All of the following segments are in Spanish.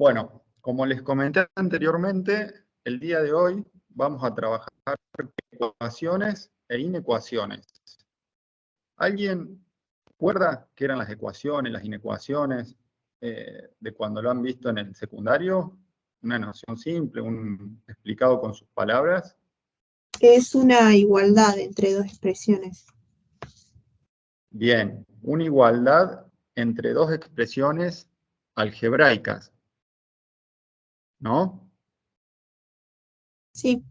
Bueno, como les comenté anteriormente, el día de hoy vamos a trabajar ecuaciones e inecuaciones. ¿Alguien recuerda qué eran las ecuaciones, las inecuaciones, de cuando lo han visto en el secundario? Una noción simple, explicado con sus palabras. Es una igualdad entre dos expresiones. Bien, una igualdad entre dos expresiones algebraicas, ¿no? Sí,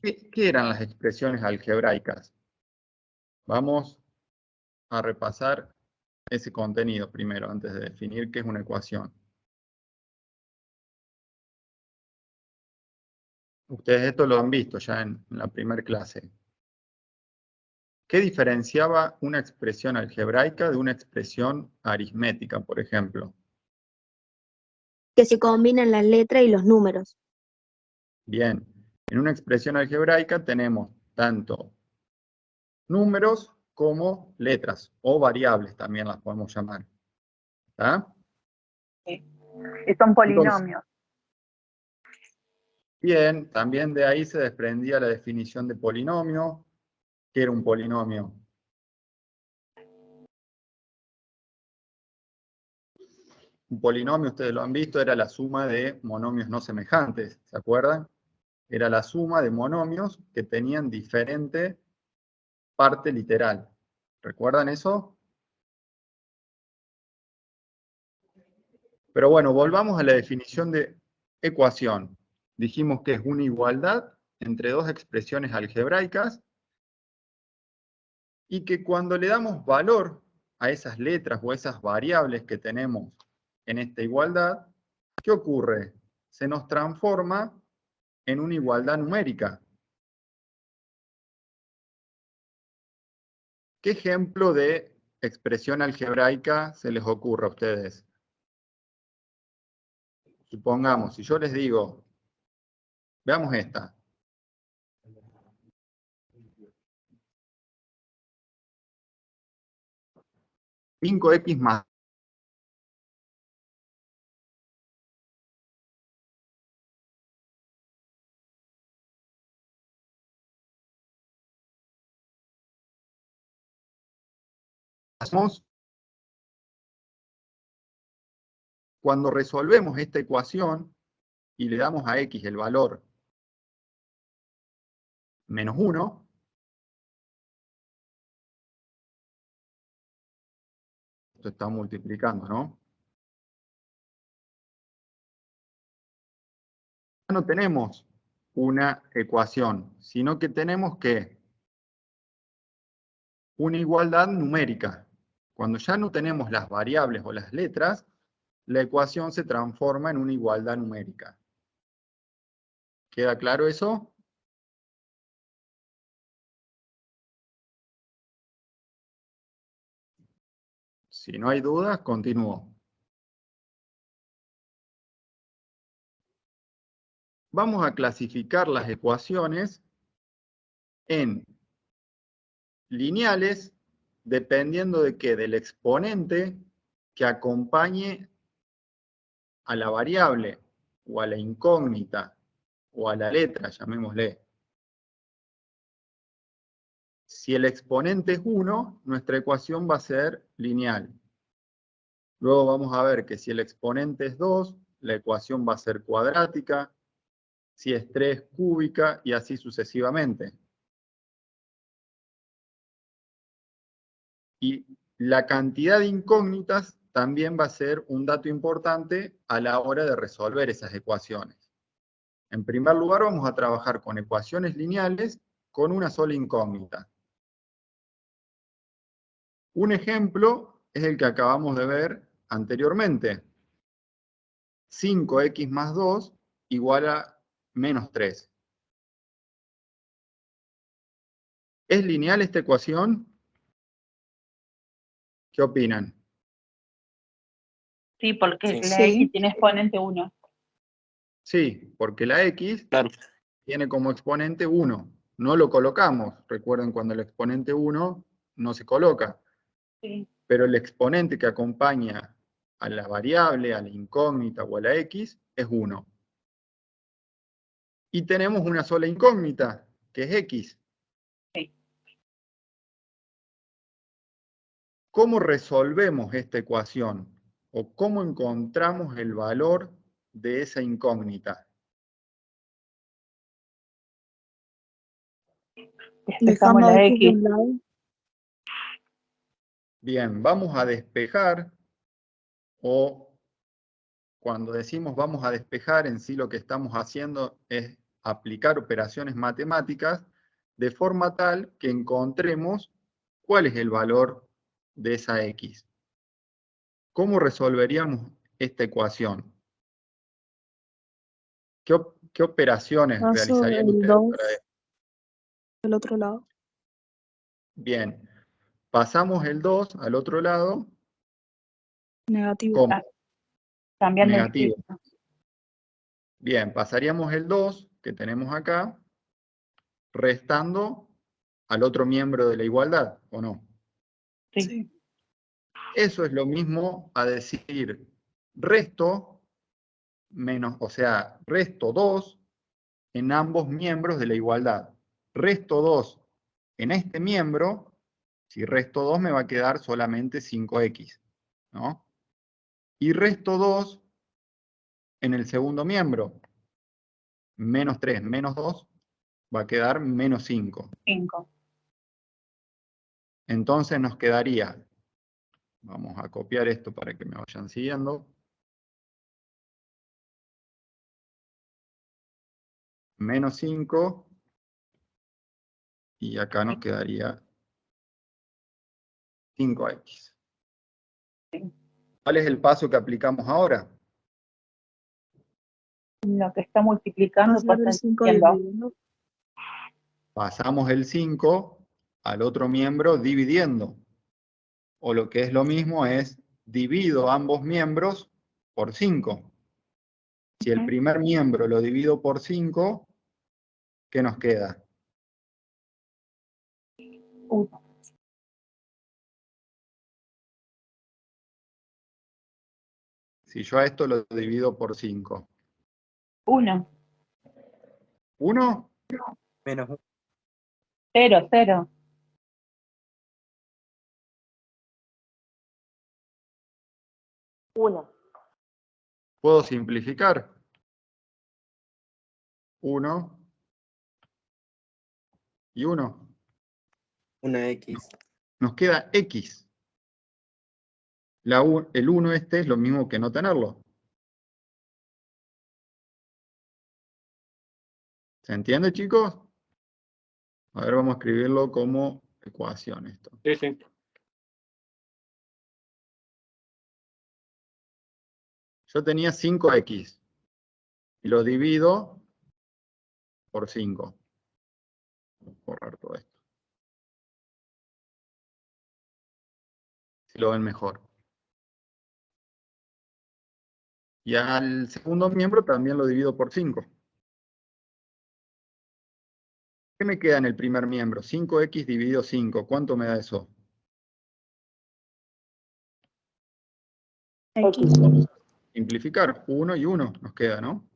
¿Qué eran las expresiones algebraicas? Vamos a repasar ese contenido primero, antes de definir qué es una ecuación. Ustedes esto lo han visto ya en la primera clase. ¿Qué diferenciaba una expresión algebraica de una expresión aritmética, por ejemplo? Que se combinan las letras y los números. Bien, en una expresión algebraica tenemos tanto números como letras, o variables también las podemos llamar. ¿Está? Sí. Y son Entonces, polinomios. bien, también de ahí se desprendía la definición de polinomio. ¿Qué era un polinomio? Un polinomio, ustedes lo han visto, era la suma de monomios no semejantes, ¿se acuerdan? Era la suma de monomios que tenían diferente parte literal. ¿Recuerdan eso? Pero bueno, volvamos a la definición de ecuación. Dijimos que es una igualdad entre dos expresiones algebraicas y que cuando le damos valor a esas letras o a esas variables que tenemos en esta igualdad, ¿qué ocurre? Se nos transforma en una igualdad numérica. ¿Qué ejemplo de expresión algebraica se les ocurre a ustedes? Supongamos, si yo les digo, veamos esta. Cinco x más cuando resolvemos esta ecuación y le damos a x el valor menos 1, esto está multiplicando, ¿no? Ya no tenemos una ecuación, sino que tenemos que una igualdad numérica. Cuando ya no tenemos las variables o las letras, la ecuación se transforma en una igualdad numérica. ¿Queda claro eso? Si no hay dudas, continúo. Vamos a clasificar las ecuaciones en lineales, dependiendo de qué, del exponente que acompañe a la variable, o a la incógnita, o a la letra, llamémosle. Si el exponente es 1, nuestra ecuación va a ser lineal. Luego vamos a ver que si el exponente es 2, la ecuación va a ser cuadrática, si es 3, cúbica, y así sucesivamente. Y la cantidad de incógnitas también va a ser un dato importante a la hora de resolver esas ecuaciones. En primer lugar, vamos a trabajar con ecuaciones lineales con una sola incógnita. Un ejemplo es el que acabamos de ver anteriormente. 5x más 2 igual a menos 3. ¿Es lineal esta ecuación? ¿Qué opinan? Sí, porque la Sí. X tiene exponente 1. Sí, porque la x tiene como exponente 1. No lo colocamos. Recuerden, cuando el exponente 1 no se coloca. Sí. Pero el exponente que acompaña a la variable, a la incógnita o a la x, es 1. Y tenemos una sola incógnita, que es x. Sí. ¿Cómo resolvemos esta ecuación? ¿O cómo encontramos el valor de esa incógnita? Despejamos Dejando la x de X. un lado. Bien, vamos a despejar, o cuando decimos vamos a despejar, en sí lo que estamos haciendo es aplicar operaciones matemáticas de forma tal que encontremos cuál es el valor de esa x. ¿Cómo resolveríamos esta ecuación? ¿Qué operaciones Paso realizarían el ustedes para 2 esto? del otro lado. Bien, pasamos el 2 al otro lado, Negativo. ¿cómo? Ah, cambiando el Negativo. signo. Bien, pasaríamos el 2 que tenemos acá, restando al otro miembro de la igualdad, ¿o no? Sí. Sí. Eso es lo mismo a decir resto menos, o sea, resto 2 en ambos miembros de la igualdad. Resto 2 en este miembro, si resto 2 me va a quedar solamente 5x, ¿no? Y resto 2 en el segundo miembro, menos 3 menos 2, va a quedar menos 5. 5. Entonces nos quedaría, vamos a copiar esto para que me vayan siguiendo, menos 5, y acá nos quedaría 5x. ¿Cuál es el paso que aplicamos ahora? Lo que está multiplicando Pasar pasa el 5 diciendo. dividiendo. Pasamos el 5 al otro miembro dividiendo. O lo que es lo mismo es divido ambos miembros por 5. Si el primer miembro lo divido por 5, ¿qué nos queda? 1. Si yo a esto lo divido por 5. 1. ¿1? Menos 1. 0, 0. ¿Puedo simplificar? 1 y 1. Una X. Nos queda x. El 1 este es lo mismo que no tenerlo. ¿Se entiende, chicos? A ver, vamos a escribirlo como ecuación esto. Sí, sí. Yo tenía 5x y lo divido por 5. Voy a borrar todo esto. Si lo ven mejor. Y al segundo miembro también lo divido por 5. ¿Qué me queda en el primer miembro? 5x dividido 5. ¿Cuánto me da eso? X. Vamos a simplificar. 1 y 1 nos queda, ¿no?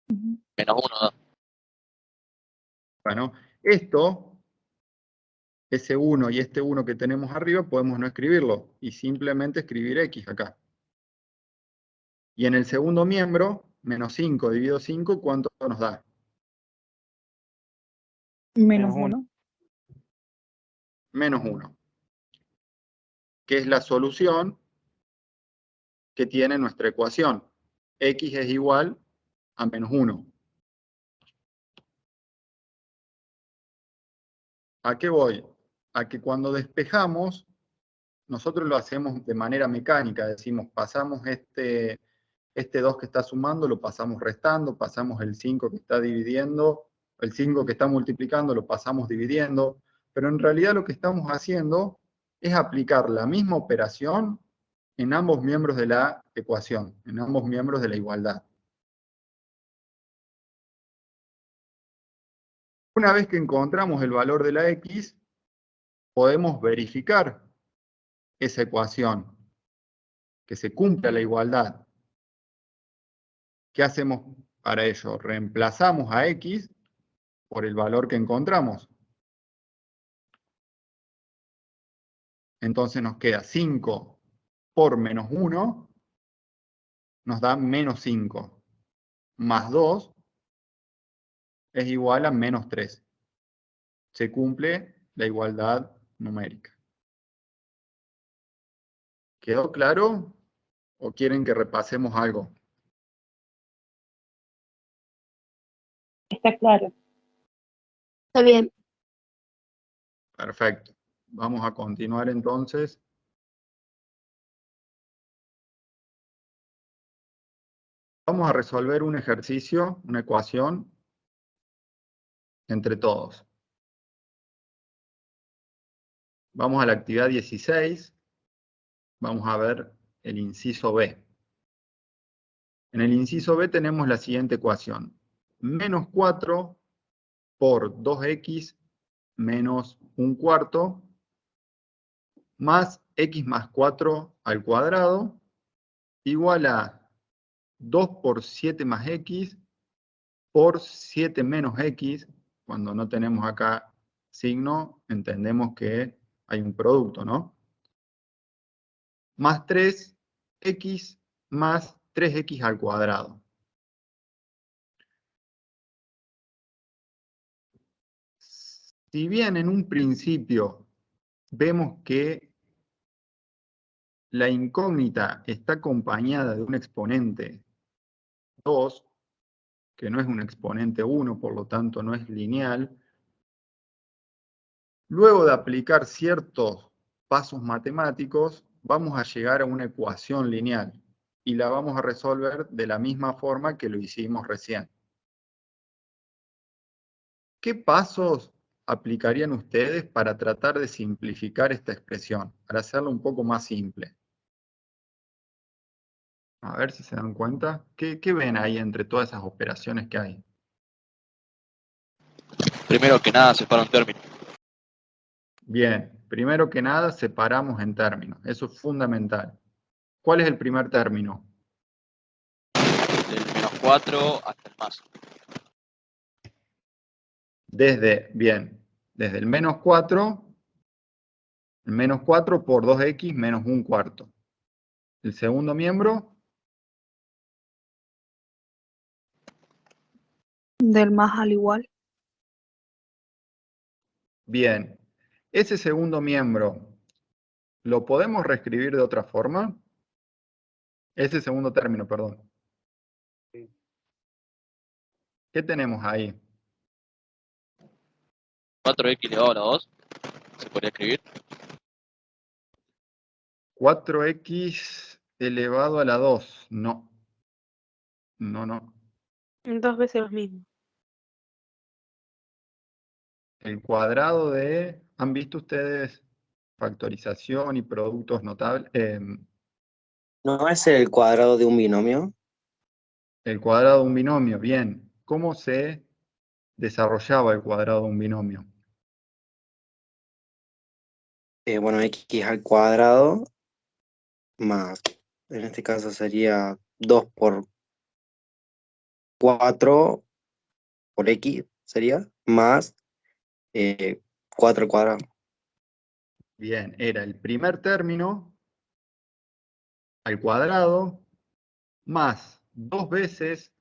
Ujú. Menos 1. Bueno, esto, ese 1 y este 1 que tenemos arriba, podemos no escribirlo y simplemente escribir x acá. Y en el segundo miembro, menos 5 dividido 5, ¿cuánto nos da? Menos Menos uno. 1. Menos 1. Que es la solución que tiene nuestra ecuación. X es igual a menos 1. ¿A qué voy? A que cuando despejamos, nosotros lo hacemos de manera mecánica. Decimos, pasamos este 2 que está sumando, lo pasamos restando, pasamos el 5 que está dividiendo, el 5 que está multiplicando, lo pasamos dividiendo. Pero en realidad lo que estamos haciendo es aplicar la misma operación en ambos miembros de la ecuación, en ambos miembros de la igualdad. Una vez que encontramos el valor de la x, podemos verificar esa ecuación. que se cumpla la igualdad, ¿qué hacemos para ello? Reemplazamos a x por el valor que encontramos. Entonces nos queda 5 por menos 1, nos da menos 5, más 2 es igual a menos 3. Se cumple la igualdad numérica. ¿Quedó claro? ¿O quieren que repasemos algo? Está claro. Está bien. Perfecto. Vamos a continuar entonces. Vamos a resolver un ejercicio, una ecuación, entre todos. Vamos a la actividad 16. Vamos a ver el inciso B. En el inciso B tenemos la siguiente ecuación. Menos 4 por 2x menos 1/4 más x más 4 al cuadrado igual a 2 por 7 más x por 7 menos x. Cuando no tenemos acá signo, entendemos que hay un producto, ¿no? Más 3x más 3x al cuadrado. Si bien en un principio vemos que la incógnita está acompañada de un exponente 2, que no es un exponente 1, por lo tanto no es lineal, luego de aplicar ciertos pasos matemáticos, vamos a llegar a una ecuación lineal y la vamos a resolver de la misma forma que lo hicimos recién. ¿Qué pasos aplicarían ustedes para tratar de simplificar esta expresión, para hacerla un poco más simple? A ver si se dan cuenta. ¿Qué ven ahí entre todas esas operaciones que hay? Primero que nada, separa un término. Bien, primero que nada separamos en términos. Eso es fundamental. ¿Cuál es el primer término? Del menos 4 hasta el más. Desde el menos 4 por 2x menos 1/4. El segundo miembro, Del más al igual. bien. Ese segundo miembro, ¿lo podemos reescribir de otra forma? Ese segundo término, perdón. ¿Qué tenemos ahí? 4x elevado a la 2. Se podría escribir. 4x elevado a la 2. No. No. Dos veces lo mismo. El cuadrado de... ¿Han visto ustedes factorización y productos notables? ¿No es el cuadrado de un binomio? El cuadrado de un binomio, bien. ¿Cómo se desarrollaba el cuadrado de un binomio? Bueno, x al cuadrado más, en este caso sería 2 por 4 por x, sería, más 4 al cuadrado. Bien, era el primer término al cuadrado más 2 veces,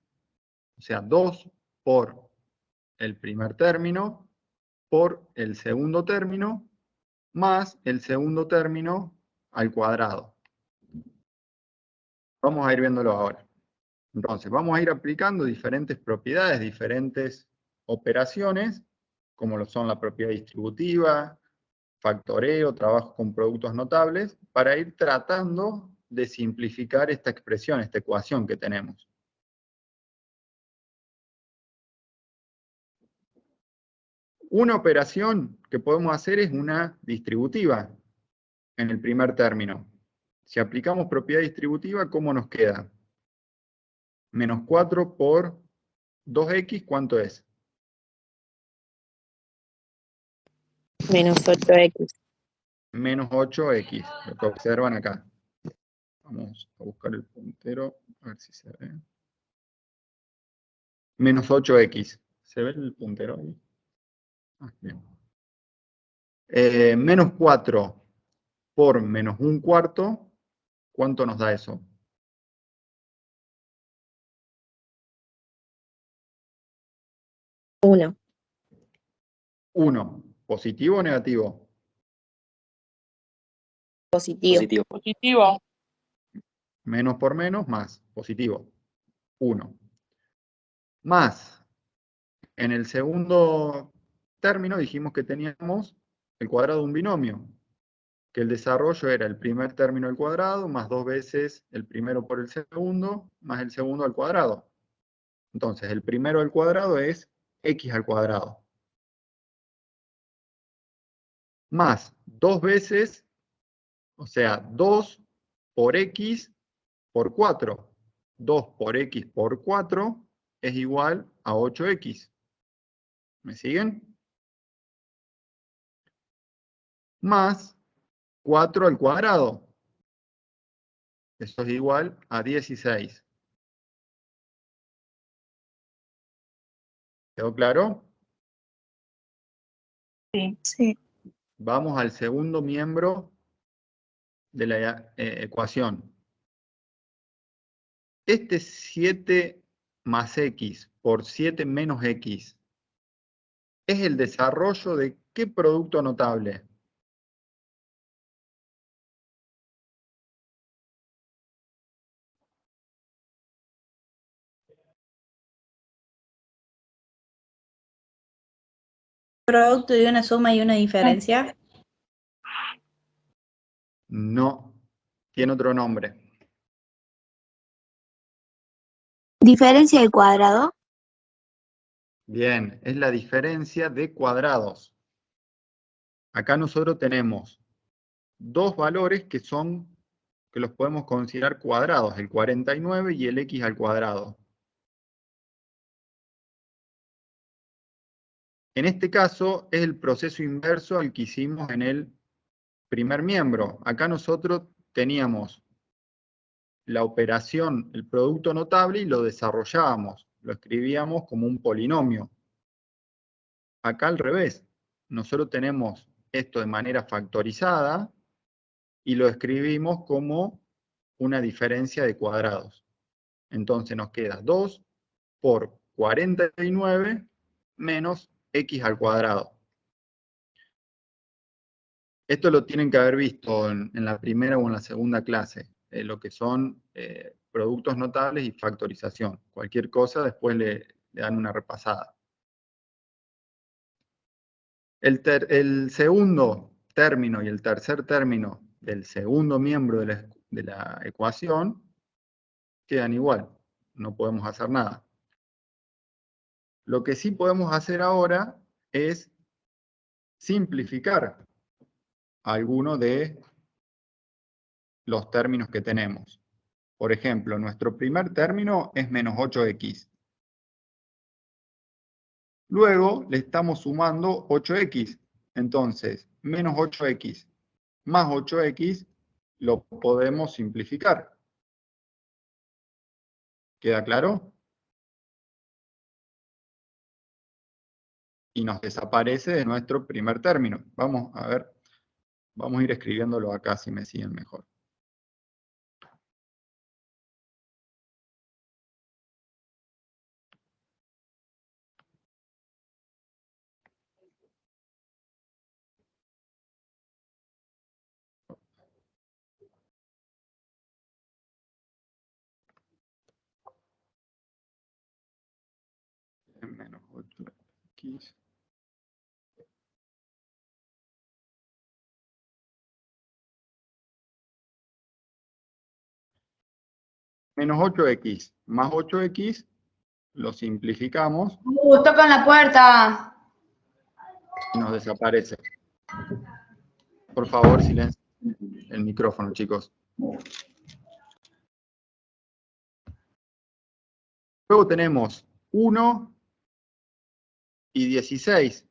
o sea, 2 por el primer término por el segundo término más el segundo término al cuadrado. Vamos a ir viéndolo ahora. Entonces, vamos a ir aplicando diferentes propiedades, diferentes operaciones, como lo son la propiedad distributiva, factoreo, trabajo con productos notables, para ir tratando de simplificar esta expresión, esta ecuación que tenemos. Una operación que podemos hacer es una distributiva en el primer término. Si aplicamos propiedad distributiva, ¿cómo nos queda? Menos 4 por 2x, ¿cuánto es? Menos 8x. Menos 8x, lo que observan acá. Vamos a buscar el puntero, a ver si se ve. Menos 8x. ¿Se ve el puntero ahí? Ah, bien. Menos 4 por menos 1/4, ¿cuánto nos da eso? 1. 1. ¿Positivo o negativo? Positivo. Positivo. Positivo. Menos por menos, más. Positivo. 1. Más. En el segundo término dijimos que teníamos el cuadrado de un binomio, que el desarrollo era el primer término al cuadrado, más 2 veces el primero por el segundo, más el segundo al cuadrado. Entonces, el primero al cuadrado es x al cuadrado. Más 2 veces, o sea, 2 por x por 4. 2 por x por 4 es igual a 8x. ¿Me siguen? Más 4 al cuadrado. Eso es igual a 16. ¿Quedó claro? Sí. Sí. Vamos al segundo miembro de la ecuación. Este 7 más x por 7 menos x es el desarrollo de ¿qué producto notable? Producto de una suma y una diferencia. No, tiene otro nombre. Diferencia de cuadrado. Bien, es la diferencia de cuadrados. Acá nosotros tenemos dos valores que los podemos considerar cuadrados, el 49 y el x al cuadrado. En este caso es el proceso inverso al que hicimos en el primer miembro. Acá nosotros teníamos la operación, el producto notable, y lo desarrollábamos, lo escribíamos como un polinomio. Acá al revés, nosotros tenemos esto de manera factorizada y lo escribimos como una diferencia de cuadrados. Entonces nos queda 2 por 49 menos x al cuadrado. Esto lo tienen que haber visto en la primera o en la segunda clase, lo que son productos notables y factorización. Cualquier cosa después le dan una repasada. El segundo término y el tercer término del segundo miembro de la ecuación quedan igual, no podemos hacer nada. Lo que sí podemos hacer ahora es simplificar alguno de los términos que tenemos. Por ejemplo, nuestro primer término es menos 8x. Luego le estamos sumando 8x. Entonces, menos 8x más 8x lo podemos simplificar. ¿Queda claro? Y nos desaparece de nuestro primer término. Vamos a ver, vamos a ir escribiéndolo acá si me siguen mejor. Menos 8x. Menos 8x más 8x, lo simplificamos Tocan la puerta. y nos desaparece. Por favor, silencio el micrófono, chicos. Luego tenemos 1 y 16.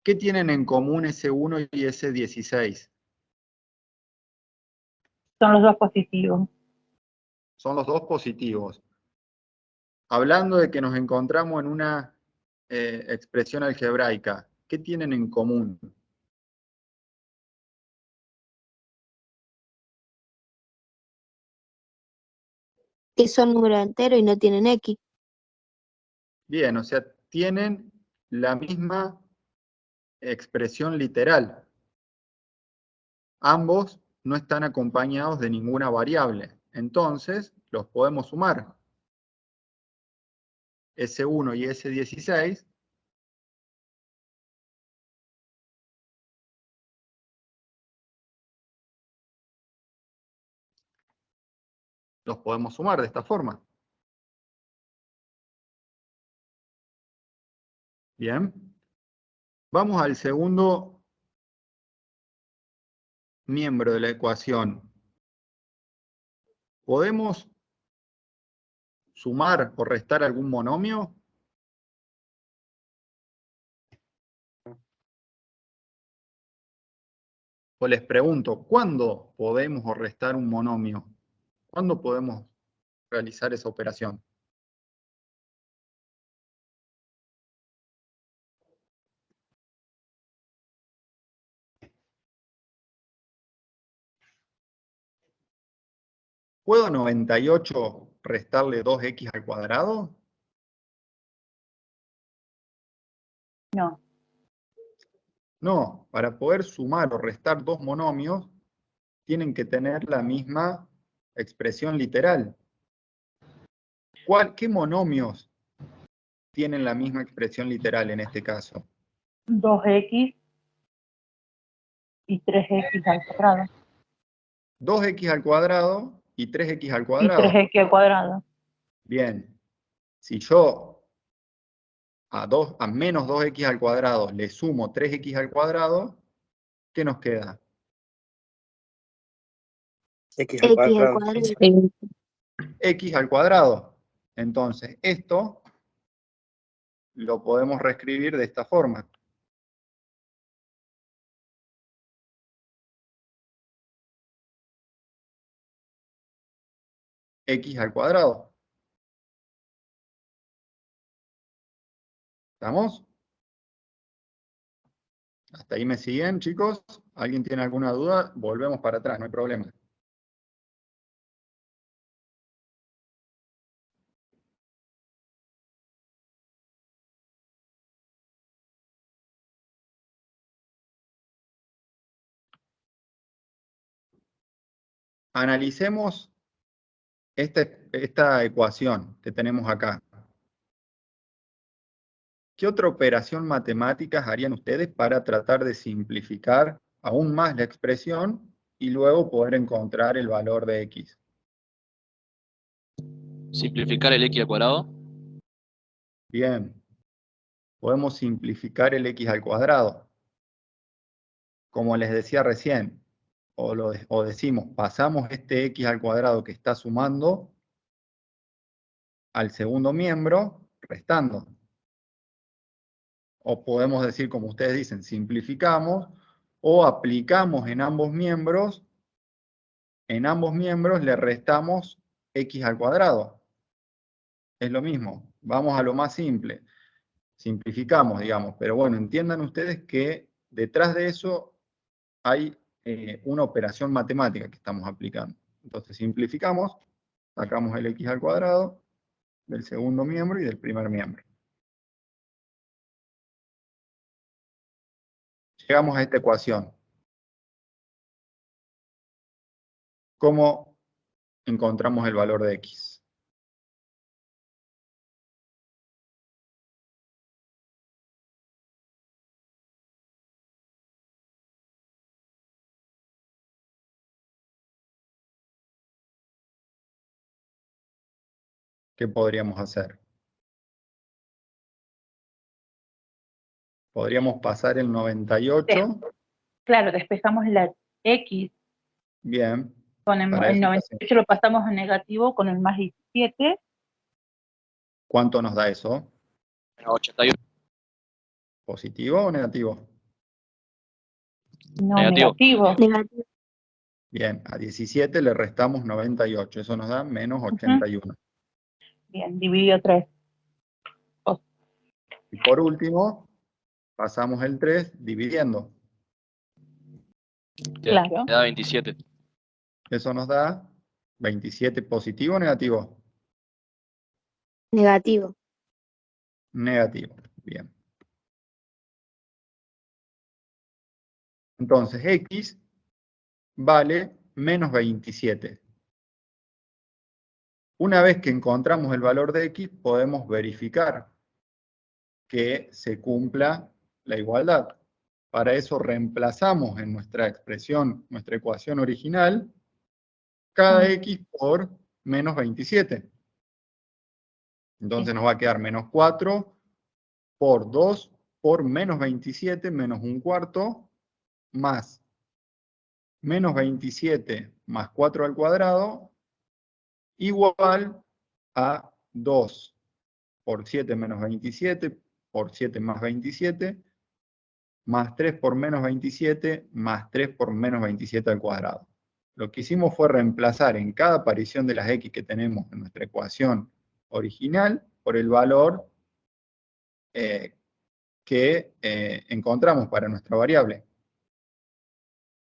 ¿Qué tienen en común ese 1 y ese 16? Son los dos positivos. Son los dos positivos. Hablando de que nos encontramos en una expresión algebraica, ¿qué tienen en común? Que son números enteros y no tienen X. Bien, o sea, tienen la misma expresión literal. Ambos no están acompañados de ninguna variable. Entonces, los podemos sumar. S1 y S16 los podemos sumar de esta forma. Bien. Vamos al segundo miembro de la ecuación. ¿Podemos sumar o restar algún monomio? O les pregunto, ¿cuándo podemos o restar un monomio? ¿Cuándo podemos realizar esa operación? ¿Puedo 98 restarle 2x al cuadrado? No. No, para poder sumar o restar dos monomios, tienen que tener la misma expresión literal. ¿Qué monomios tienen la misma expresión literal en este caso? 2x y 3x al cuadrado. 2x al cuadrado y 3x al Y cuadrado. 3x al cuadrado. Bien, si yo a menos 2x al cuadrado le sumo 3x al cuadrado, ¿qué nos queda? X al X al cuadrado. cuadrado. X al cuadrado. Entonces, esto lo podemos reescribir de esta forma. X al cuadrado. ¿Estamos? ¿Hasta ahí me siguen, chicos? ¿Alguien tiene alguna duda? Volvemos para atrás, no hay problema. Analicemos esta ecuación que tenemos acá. ¿Qué otra operación matemática harían ustedes para tratar de simplificar aún más la expresión y luego poder encontrar el valor de x? Simplificar el x al cuadrado. Bien. Podemos simplificar el x al cuadrado. Como les decía recién, o decimos, pasamos este x al cuadrado que está sumando al segundo miembro, restando. O podemos decir, como ustedes dicen, simplificamos, o aplicamos en ambos miembros le restamos x al cuadrado. Es lo mismo, vamos a lo más simple. Simplificamos, digamos, pero bueno, entiendan ustedes que detrás de eso hay una operación matemática que estamos aplicando. Entonces simplificamos, sacamos el x al cuadrado del segundo miembro y del primer miembro. Llegamos a esta ecuación. ¿Cómo encontramos el valor de x? ¿Qué podríamos hacer? Podríamos pasar el 98. Claro, despejamos la x Bien. con el Para eso, 98, lo pasamos a negativo con el más 17. ¿cuánto nos da eso? 81. ¿Positivo o negativo? No, Negativo. negativo. Negativo. Bien, a 17 le restamos 98, eso nos da menos 81. Bien, dividido 3. Y por último, pasamos el 3 dividiendo. Claro. Te da 27. Eso nos da 27 positivo o negativo. Negativo. Negativo. Bien. Entonces, X vale menos 27. Una vez que encontramos el valor de X, podemos verificar que se cumpla la igualdad. Para eso reemplazamos en nuestra expresión, nuestra ecuación original, cada X por menos 27. Entonces nos va a quedar menos 4 por 2 por menos 27 menos un cuarto más menos 27 más 4 al cuadrado igual a 2 por 7 menos 27 por 7 más 27 más 3 por menos 27 más 3 por menos 27 al cuadrado. Lo que hicimos fue reemplazar en cada aparición de las X que tenemos en nuestra ecuación original por el valor que encontramos para nuestra variable.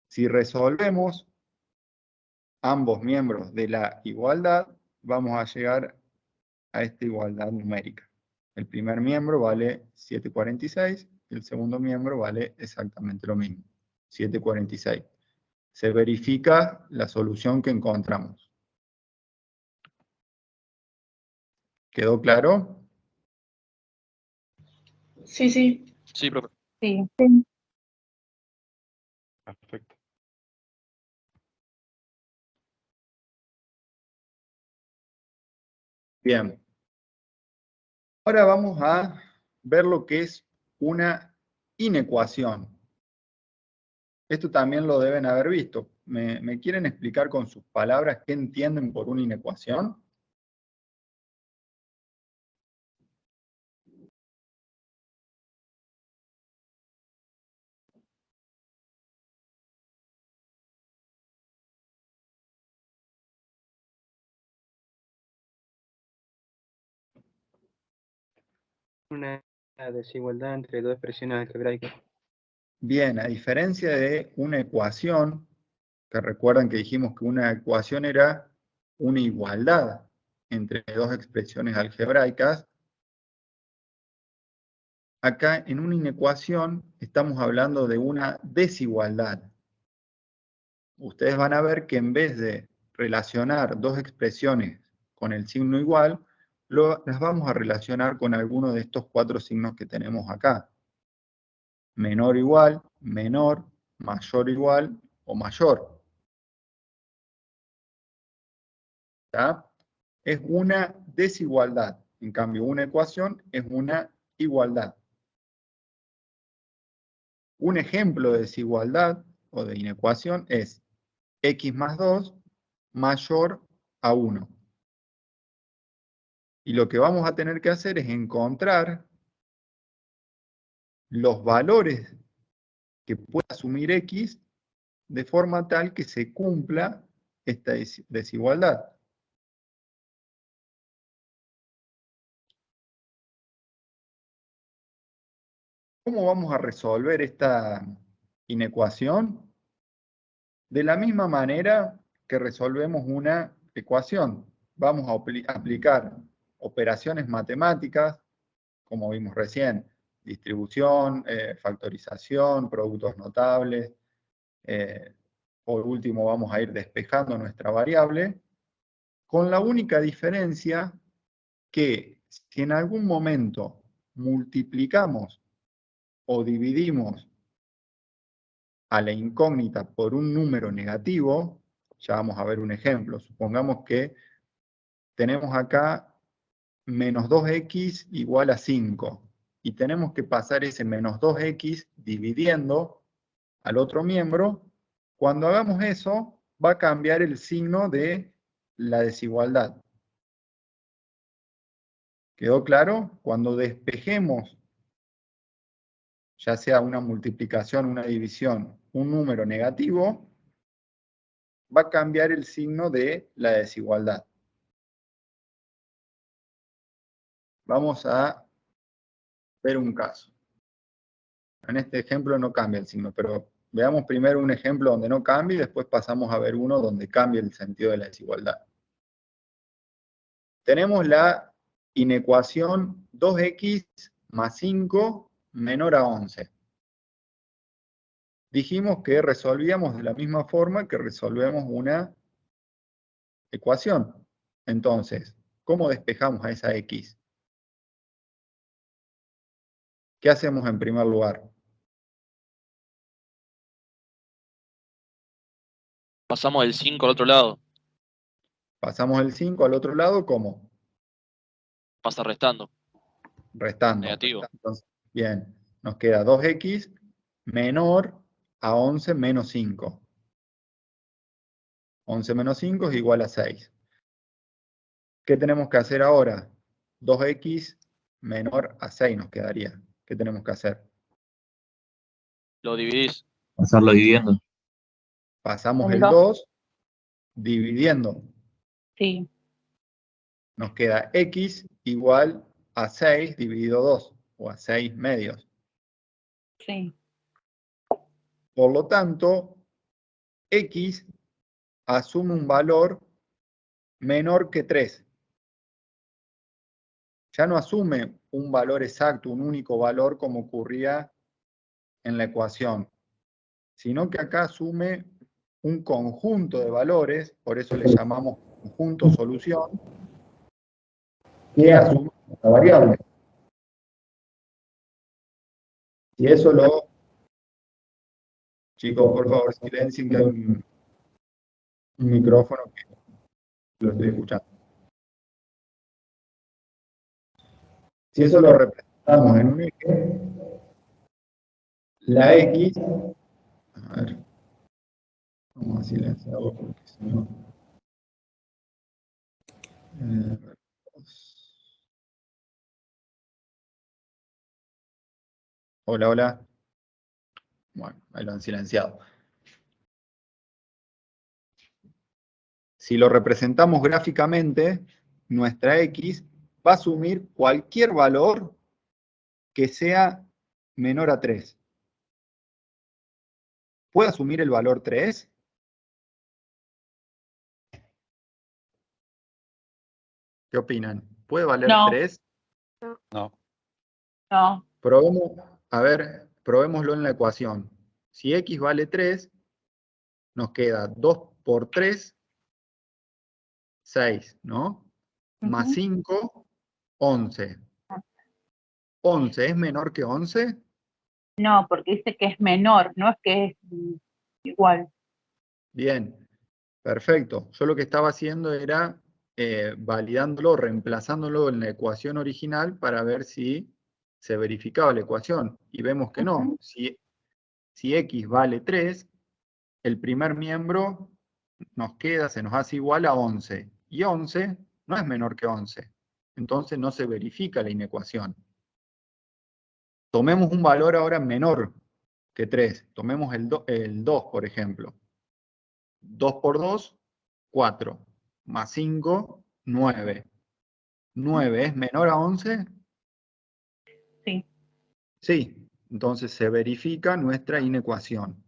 Si resolvemos ambos miembros de la igualdad, vamos a llegar a esta igualdad numérica. El primer miembro vale 7,46 y el segundo miembro vale exactamente lo mismo, 7,46. Se verifica la solución que encontramos. ¿Quedó claro? Sí, sí. Sí, profe. Sí. Perfecto. Bien. Ahora vamos a ver lo que es una inecuación. Esto también lo deben haber visto. ¿Me quieren explicar con sus palabras qué entienden por una inecuación? Una desigualdad entre dos expresiones algebraicas. Bien, a diferencia de una ecuación, que recuerdan que dijimos que una ecuación era una igualdad entre dos expresiones algebraicas, acá en una inecuación estamos hablando de una desigualdad. Ustedes van a ver que en vez de relacionar dos expresiones con el signo igual, las vamos a relacionar con alguno de estos 4 signos que tenemos acá. Menor igual, menor, mayor igual o mayor. ¿Está? Es una desigualdad. En cambio, una ecuación es una igualdad. Un ejemplo de desigualdad o de inecuación es x más 2 mayor a 1. Y lo que vamos a tener que hacer es encontrar los valores que pueda asumir x de forma tal que se cumpla esta desigualdad. ¿Cómo vamos a resolver esta inecuación? De la misma manera que resolvemos una ecuación. Vamos a aplicar operaciones matemáticas, como vimos recién, distribución, factorización, productos notables. Por último vamos a ir despejando nuestra variable, con la única diferencia que si en algún momento multiplicamos o dividimos a la incógnita por un número negativo, ya vamos a ver un ejemplo, supongamos que tenemos acá menos 2x igual a 5, y tenemos que pasar ese menos 2x dividiendo al otro miembro. Cuando hagamos eso, va a cambiar el signo de la desigualdad. ¿Quedó claro? Cuando despejemos, ya sea una multiplicación, una división, un número negativo, va a cambiar el signo de la desigualdad. Vamos a ver un caso. En este ejemplo no cambia el signo, pero veamos primero un ejemplo donde no cambie y después pasamos a ver uno donde cambie el sentido de la desigualdad. Tenemos la inecuación 2x más 5 menor a 11. Dijimos que resolvíamos de la misma forma que resolvemos una ecuación. Entonces, ¿cómo despejamos a esa x? ¿Qué hacemos en primer lugar? Pasamos el 5 al otro lado. Pasamos el 5 al otro lado, ¿cómo? Pasa restando. Restando. Negativo. Entonces, bien, nos queda 2x menor a 11 menos 5. 11 menos 5 es igual a 6. ¿Qué tenemos que hacer ahora? 2x menor a 6 nos quedaría. ¿Qué tenemos que hacer? Lo dividís. Pasarlo dividiendo. Pasamos El el 2. 2 dividiendo. Sí, Nos queda x igual a 6 dividido 2, o a 6 medios. sí. Por lo tanto, x asume un valor menor que 3. Ya no asume un valor exacto, un único valor como ocurría en la ecuación, sino que acá asume un conjunto de valores, por eso le llamamos conjunto solución, que asume una variable. Y eso lo... Chicos, por favor, silencien que hay un micrófono que lo estoy escuchando. Si eso lo representamos en un eje, la X, a ver, vamos a silenciarlo porque si no... Hola, hola. Bueno, ahí lo han silenciado. Si lo representamos gráficamente, nuestra X va a asumir cualquier valor que sea menor a 3. ¿Puede asumir el valor 3? ¿Qué opinan? ¿Puede valer No. 3? No. No, Probemos, a ver, probémoslo en la ecuación. Si X vale 3, nos queda 2 por 3, 6, ¿no? Más Ujú. 5, 11. ¿11 es menor que 11? no, porque dice que es menor, no es que es igual. Bien, perfecto. Yo lo que estaba haciendo era validándolo, reemplazándolo en la ecuación original para ver si se verificaba la ecuación. Y vemos que no. Ujú. Si X vale 3, el primer miembro nos queda, se nos hace igual a 11. Y 11 no es menor que 11. Entonces no se verifica la inecuación. Tomemos un valor ahora menor que 3. Tomemos el 2, por ejemplo. 2 por 2, 4. Más 5, 9. ¿9 es menor a 11? Sí, Sí. Entonces se verifica nuestra inecuación.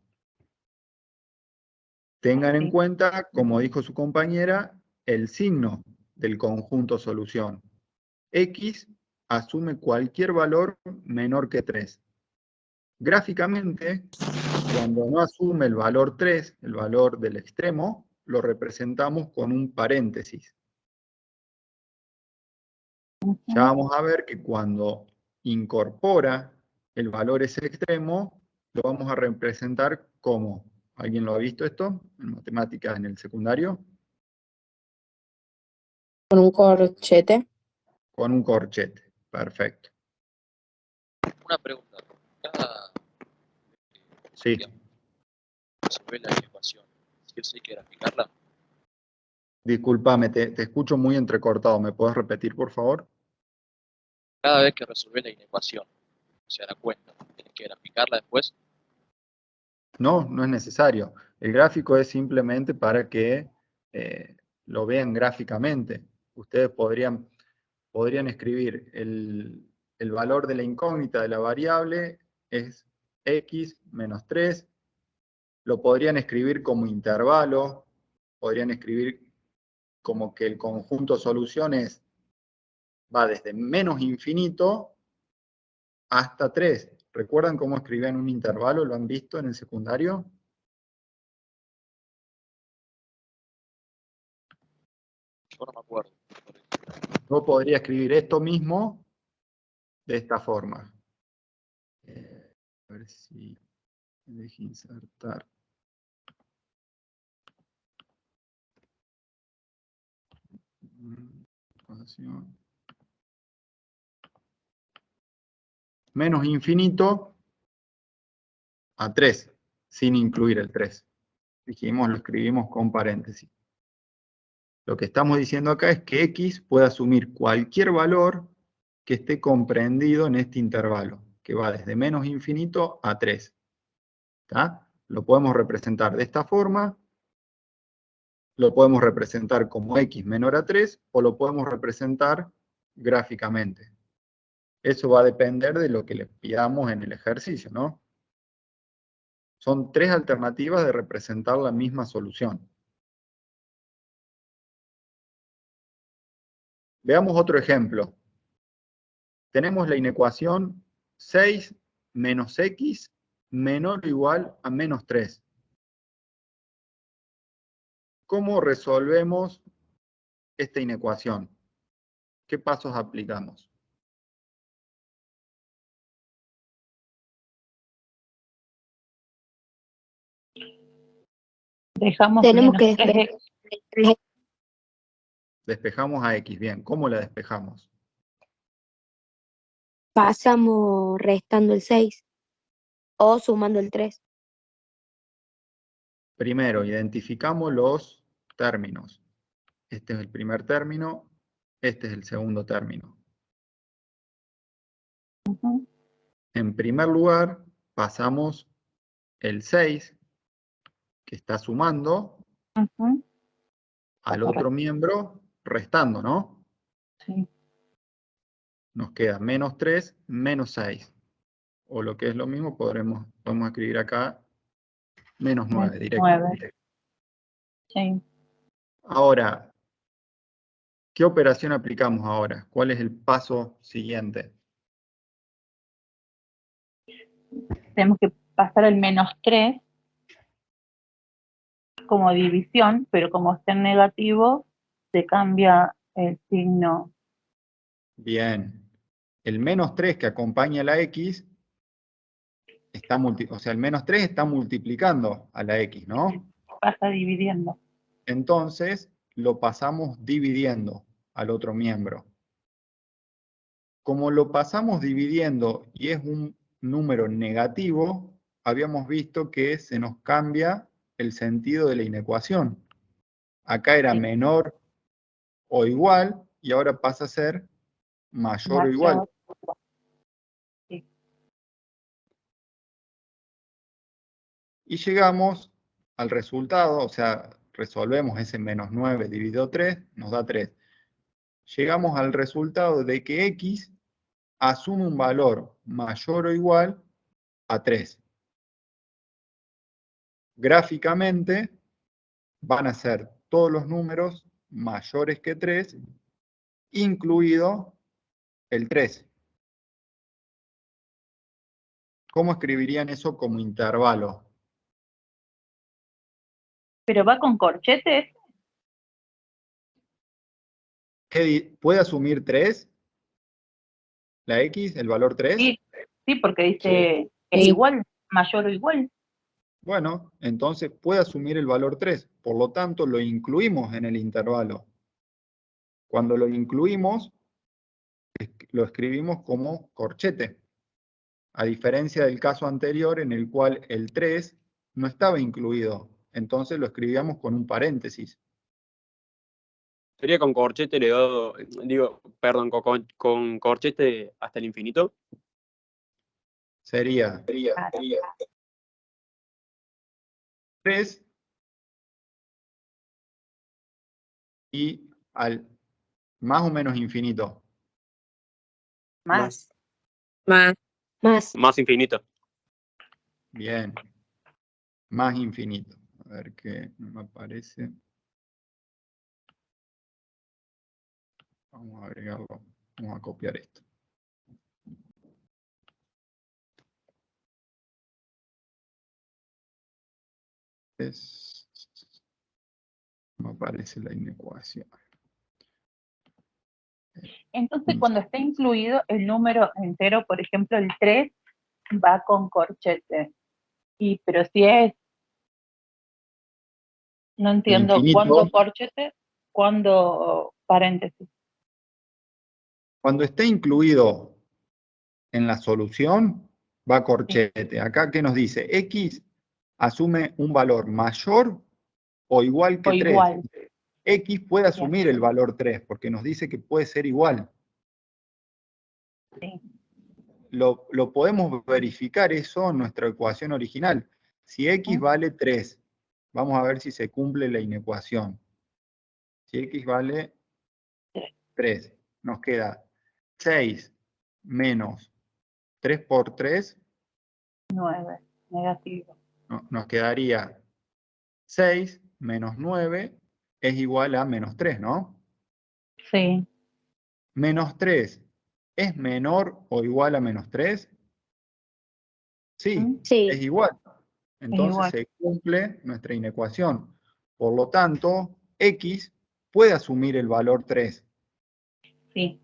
Tengan en sí. cuenta, como dijo su compañera, el signo del conjunto solución. X asume cualquier valor menor que 3. Gráficamente, cuando no asume el valor 3, el valor del extremo, lo representamos con un paréntesis. Ya vamos a ver que cuando incorpora el valor ese extremo, lo vamos a representar como, ¿alguien lo ha visto esto en matemáticas en el secundario? Con un corchete. Con un corchete, perfecto. Una pregunta. Cada Sí, resolver la ecuación, ¿sí o sí hay que graficarla? discúlpame, te escucho muy entrecortado, ¿me puedes repetir, por favor? Cada vez que resolver la inecuación, o sea, la cuenta, ¿tienes que graficarla después? No, no es necesario. El gráfico es simplemente para que lo vean gráficamente. Ustedes podrían escribir el valor de la incógnita de la variable es x menos 3. Lo podrían escribir como intervalo. Podrían escribir como que el conjunto soluciones va desde menos infinito hasta 3. ¿Recuerdan cómo escribían un intervalo? ¿Lo han visto en el secundario? Yo no me acuerdo. Yo podría escribir esto mismo de esta forma. A ver si me deje insertar. Menos infinito a 3, sin incluir el 3. Dijimos, lo escribimos con paréntesis. Lo que estamos diciendo acá es que x puede asumir cualquier valor que esté comprendido en este intervalo, que va desde menos infinito a 3. ¿Está? Lo podemos representar de esta forma, lo podemos representar como x menor a 3, o lo podemos representar gráficamente. Eso va a depender de lo que les pidamos en el ejercicio, ¿no? Son 3 alternativas de representar la misma solución. Veamos otro ejemplo. Tenemos la inecuación 6 menos x menor o igual a menos 3. ¿Cómo resolvemos esta inecuación? ¿Qué pasos aplicamos? Dejamos Tenemos menos que 3x. Despejamos a x. Bien, ¿cómo la despejamos? pasamos restando el 6 o sumando el 3. Primero, identificamos los términos. Este es el primer término, este es el segundo término. En primer lugar, pasamos el 6, que está sumando, al otro miembro restando, ¿no? Sí. Nos queda menos 3, menos 6. O lo que es lo mismo, podemos escribir acá menos 9 directamente. Sí. Ahora, ¿qué operación aplicamos ahora? ¿Cuál es el paso siguiente? Tenemos que pasar el menos 3 como división, pero como está en negativo, se cambia el signo. Bien. El menos 3 que acompaña a la x, el menos 3 está multiplicando a la x, ¿no? Pasa dividiendo. Entonces, lo pasamos dividiendo al otro miembro. Como lo pasamos dividiendo y es un número negativo, habíamos visto que se nos cambia el sentido de la inecuación. Acá era menor o igual, y ahora pasa a ser mayor o igual. Sí. Y llegamos al resultado, o sea, resolvemos ese menos 9 dividido 3, nos da 3. Llegamos al resultado de que x asume un valor mayor o igual a 3. Gráficamente van a ser todos los números mayores que 3, incluido el 3. ¿Cómo escribirían eso como intervalo? Pero va con corchetes. ¿Puede asumir 3? ¿La x, el valor 3? Sí, porque dice que es Sí. igual, mayor o igual. Bueno, entonces puede asumir el valor 3. Por lo tanto, lo incluimos en el intervalo. Cuando lo incluimos, lo escribimos como corchete. A diferencia del caso anterior en el cual el 3 no estaba incluido. Entonces lo escribíamos con un paréntesis. Sería con corchete elevado, con corchete hasta el infinito. Sería 3 y al más o menos infinito. Más. Más. Más. Más infinito. Bien. Más infinito. A ver qué me aparece. Vamos a agregarlo. Vamos a copiar esto. Me aparece la inecuación. Entonces, cuando está incluido el número entero, por ejemplo, el 3, va con corchete. Pero si es, no entiendo, Infinito. ¿cuándo corchete? ¿Cuándo paréntesis? Cuando esté incluido en la solución, va corchete. Acá, ¿qué nos dice? X asume un valor mayor o igual que O 3. igual. X puede asumir el valor 3, porque nos dice que puede ser igual. Sí. Lo podemos verificar eso en nuestra ecuación original. Si X vale 3, vamos a ver si se cumple la inecuación. Si X vale 3, nos queda 6 menos 3 por 3, 9, negativo. nos quedaría 6 menos 9 es igual a menos 3, ¿no? Sí. Menos 3 es menor o igual a menos 3. Sí, Sí. es igual. Entonces igual. se cumple nuestra inecuación. Por lo tanto, X puede asumir el valor 3. Sí.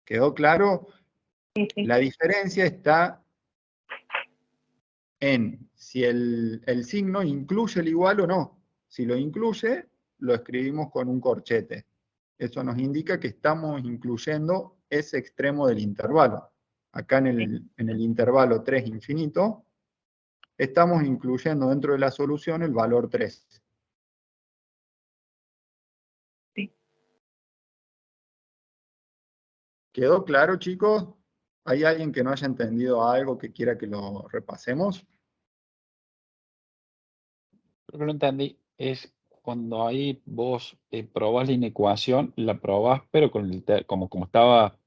¿Quedó claro? Sí, sí. La diferencia está en si el signo incluye el igual o no. Si lo incluye, lo escribimos con un corchete. Eso nos indica que estamos incluyendo ese extremo del intervalo. Acá en el intervalo 3 infinito, estamos incluyendo dentro de la solución el valor 3. Sí. ¿Quedó claro, chicos? ¿Hay alguien que no haya entendido algo que quiera que lo repasemos? Lo que no entendí es cuando ahí vos probás la inecuación, la probás, pero con como estaba,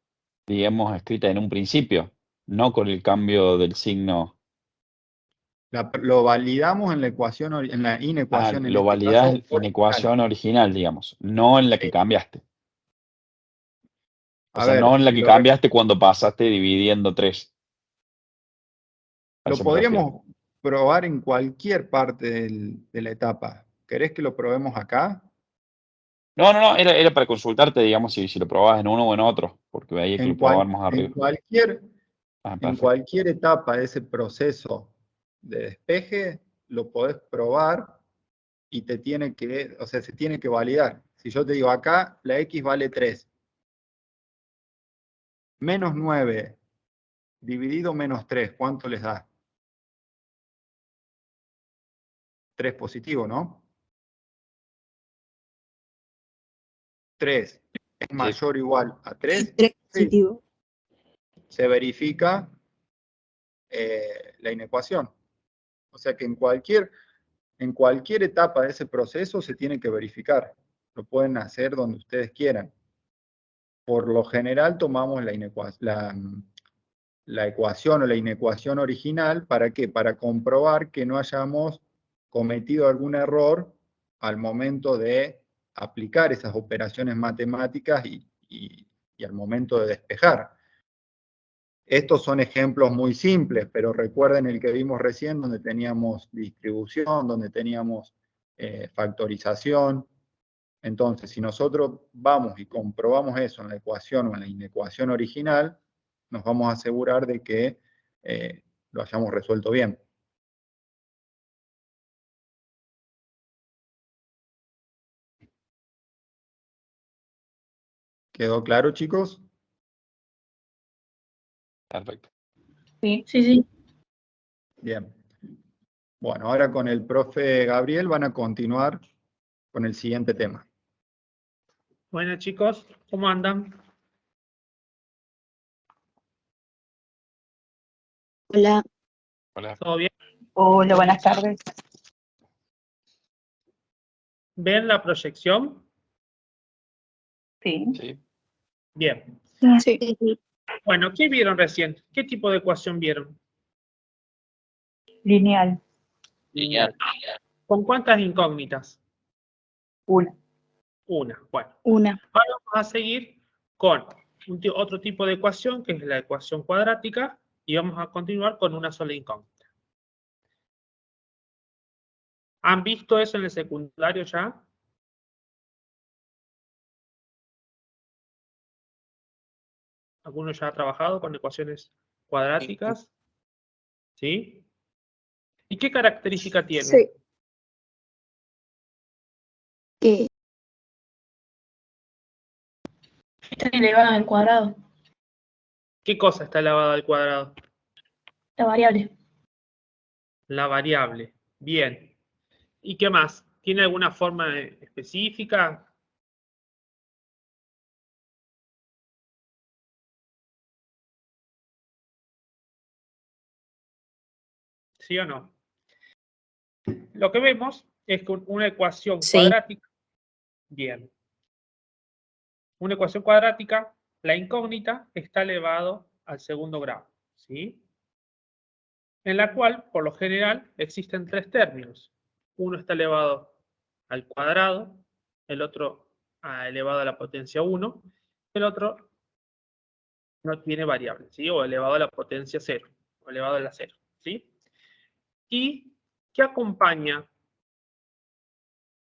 digamos, escrita en un principio, no con el cambio del signo. Lo validamos en la ecuación, en la inecuación en Lo este validás caso. en la original. ecuación original, digamos, no en la que cambiaste. O A sea, ver, no en la si que lo, cambiaste cuando pasaste dividiendo 3. A lo eso me refiero. podríamos probar en cualquier parte de la etapa. ¿Querés que lo probemos acá? No, era para consultarte, digamos, si lo probabas en uno o en otro, porque veía que En, lo probábamos arriba. en Perfecto. cualquier etapa de ese proceso de despeje, lo podés probar y te tiene que, o sea, se tiene que validar. Si yo te digo acá, la X vale 3. Menos 9 dividido menos 3, ¿cuánto les da? 3 positivo, ¿no? 3 es mayor o igual a 3. 3 Sí, positivo. se verifica la inecuación. O sea que en cualquier etapa de ese proceso se tiene que verificar. Lo pueden hacer donde ustedes quieran. Por lo general tomamos la ecuación o la inecuación original, ¿para qué? Para comprobar que no hayamos cometido algún error al momento de aplicar esas operaciones matemáticas y al momento de despejar. Estos son ejemplos muy simples, pero recuerden el que vimos recién, donde teníamos distribución, donde teníamos factorización. Entonces, si nosotros vamos y comprobamos eso en la ecuación o en la inecuación original, nos vamos a asegurar de que lo hayamos resuelto bien. ¿Quedó claro, chicos? Perfecto. Sí. Sí. Bien. Bueno, ahora con el profe Gabriel van a continuar con el siguiente tema. Buenas chicos, ¿cómo andan? Hola. Hola. ¿Todo bien? Hola, buenas tardes. ¿Ven la proyección? Sí. Sí. Bien. Sí. Bueno, ¿qué vieron recién? ¿Qué tipo de ecuación vieron? Lineal. Lineal. ¿Con cuántas incógnitas? Una. Una. Bueno, Una. ahora vamos a seguir con otro tipo de ecuación, que es la ecuación cuadrática, y vamos a continuar con una sola incógnita. ¿Han visto eso en el secundario ya? ¿Alguno ya ha trabajado con ecuaciones cuadráticas? ¿Sí? ¿Y qué característica tiene? Sí. Que Está elevada al cuadrado, ¿Qué cosa está elevada al cuadrado? la variable. La variable. Bien. ¿Y qué más? ¿Tiene alguna forma específica? ¿Sí o no? Lo que vemos es que una ecuación Sí. cuadrática. Bien. Una ecuación cuadrática, la incógnita está elevado al segundo grado. ¿Sí? En la cual, por lo general, existen tres términos. Uno está elevado al cuadrado, el otro elevado a la potencia 1, el otro no tiene variable, ¿sí? O elevado a la potencia 0, o elevado a la 0, ¿sí? ¿Y qué acompaña?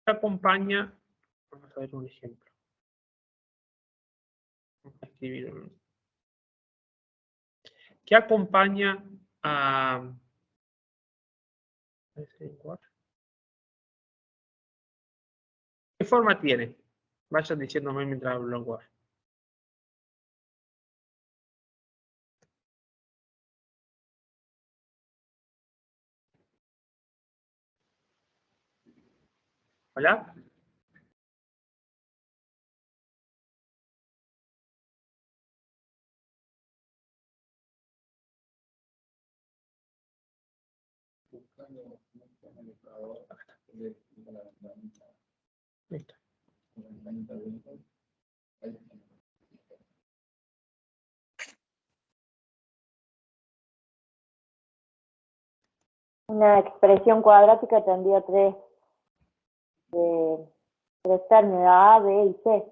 ¿Qué acompaña? Vamos a ver un ejemplo. Vamos a escribir ¿qué acompaña a... ¿Qué forma tiene? Vayan diciéndome mientras hablo en Word. ¿Hola? Listo. una expresión cuadrática tendría tres términos, A, B y C.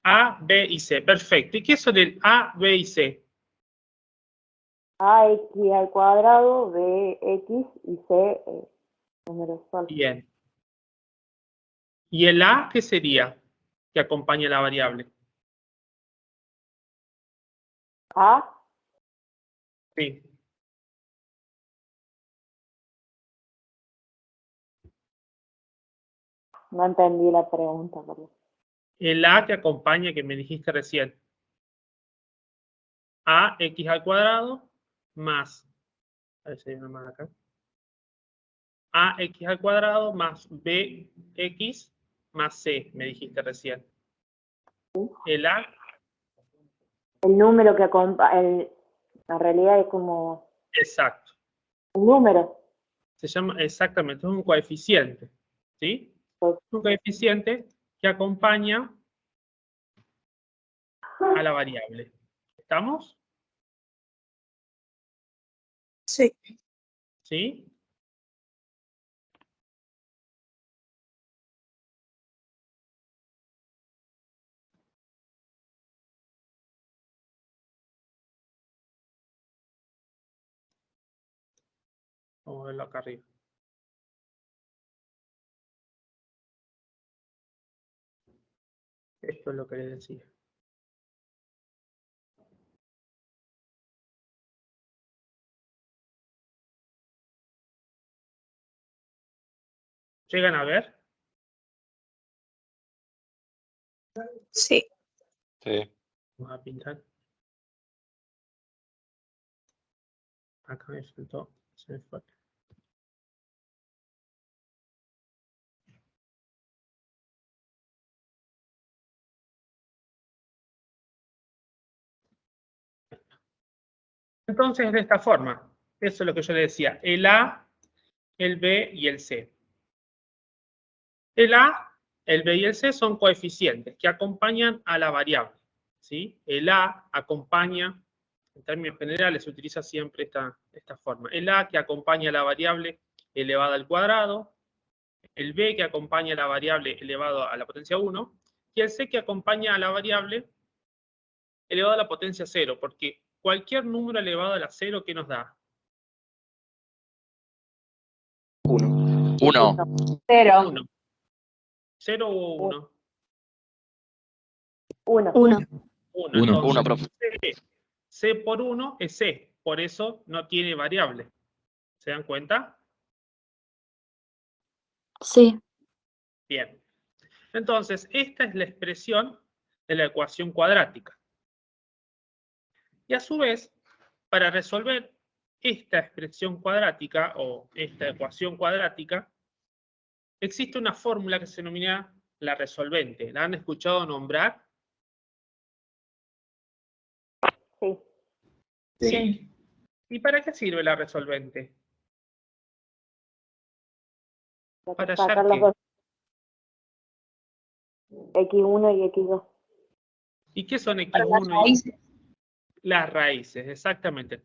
A, B y C. Perfecto. ¿Y qué son el A, B y C? Ax al cuadrado, bx y c número sol. Bien. ¿Y el A qué sería? Que acompaña la variable. A, Sí. no entendí la pregunta, perdón. El A que acompaña que me dijiste recién. Ax al cuadrado más. A ver si hay una más acá. Ax al cuadrado más bx más c, me dijiste recién. El A, El número que acompaña, la realidad es como exacto. un número. Se llama exactamente, es un coeficiente. ¿Sí? Un coeficiente que acompaña a la variable. ¿Estamos? Sí. ¿Sí? Vamos a verlo acá arriba. Esto es lo que les decía. ¿Llegan a ver? Sí. Sí. Vamos a pintar. Acá me faltó. Se me fue. Entonces, de esta forma, eso es lo que yo le decía. El A el B y el C. El A, el B y el C son coeficientes que acompañan a la variable, ¿sí? El A acompaña, en términos generales se utiliza siempre esta forma. El A que acompaña a la variable elevada al cuadrado, el B que acompaña a la variable elevado a la potencia 1, y el C que acompaña a la variable elevado a la potencia 0, porque cualquier número elevado a la 0, ¿qué nos da? 1. 1. 0. 1. 0 o 1. 1. 1. Uno, Entonces, profe. C por 1 es C, por eso no tiene variable. ¿Se dan cuenta? Sí. Bien. Entonces, esta es la expresión de la ecuación cuadrática. Y a su vez, para resolver esta expresión cuadrática o esta ecuación cuadrática, existe una fórmula que se denomina la resolvente. ¿La han escuchado nombrar? Sí. Sí. ¿Y para qué sirve la resolvente? Para Sacar hallar los qué. dos. X1 y X2. ¿Y qué son Para las X1 y raíces. las raíces? Exactamente.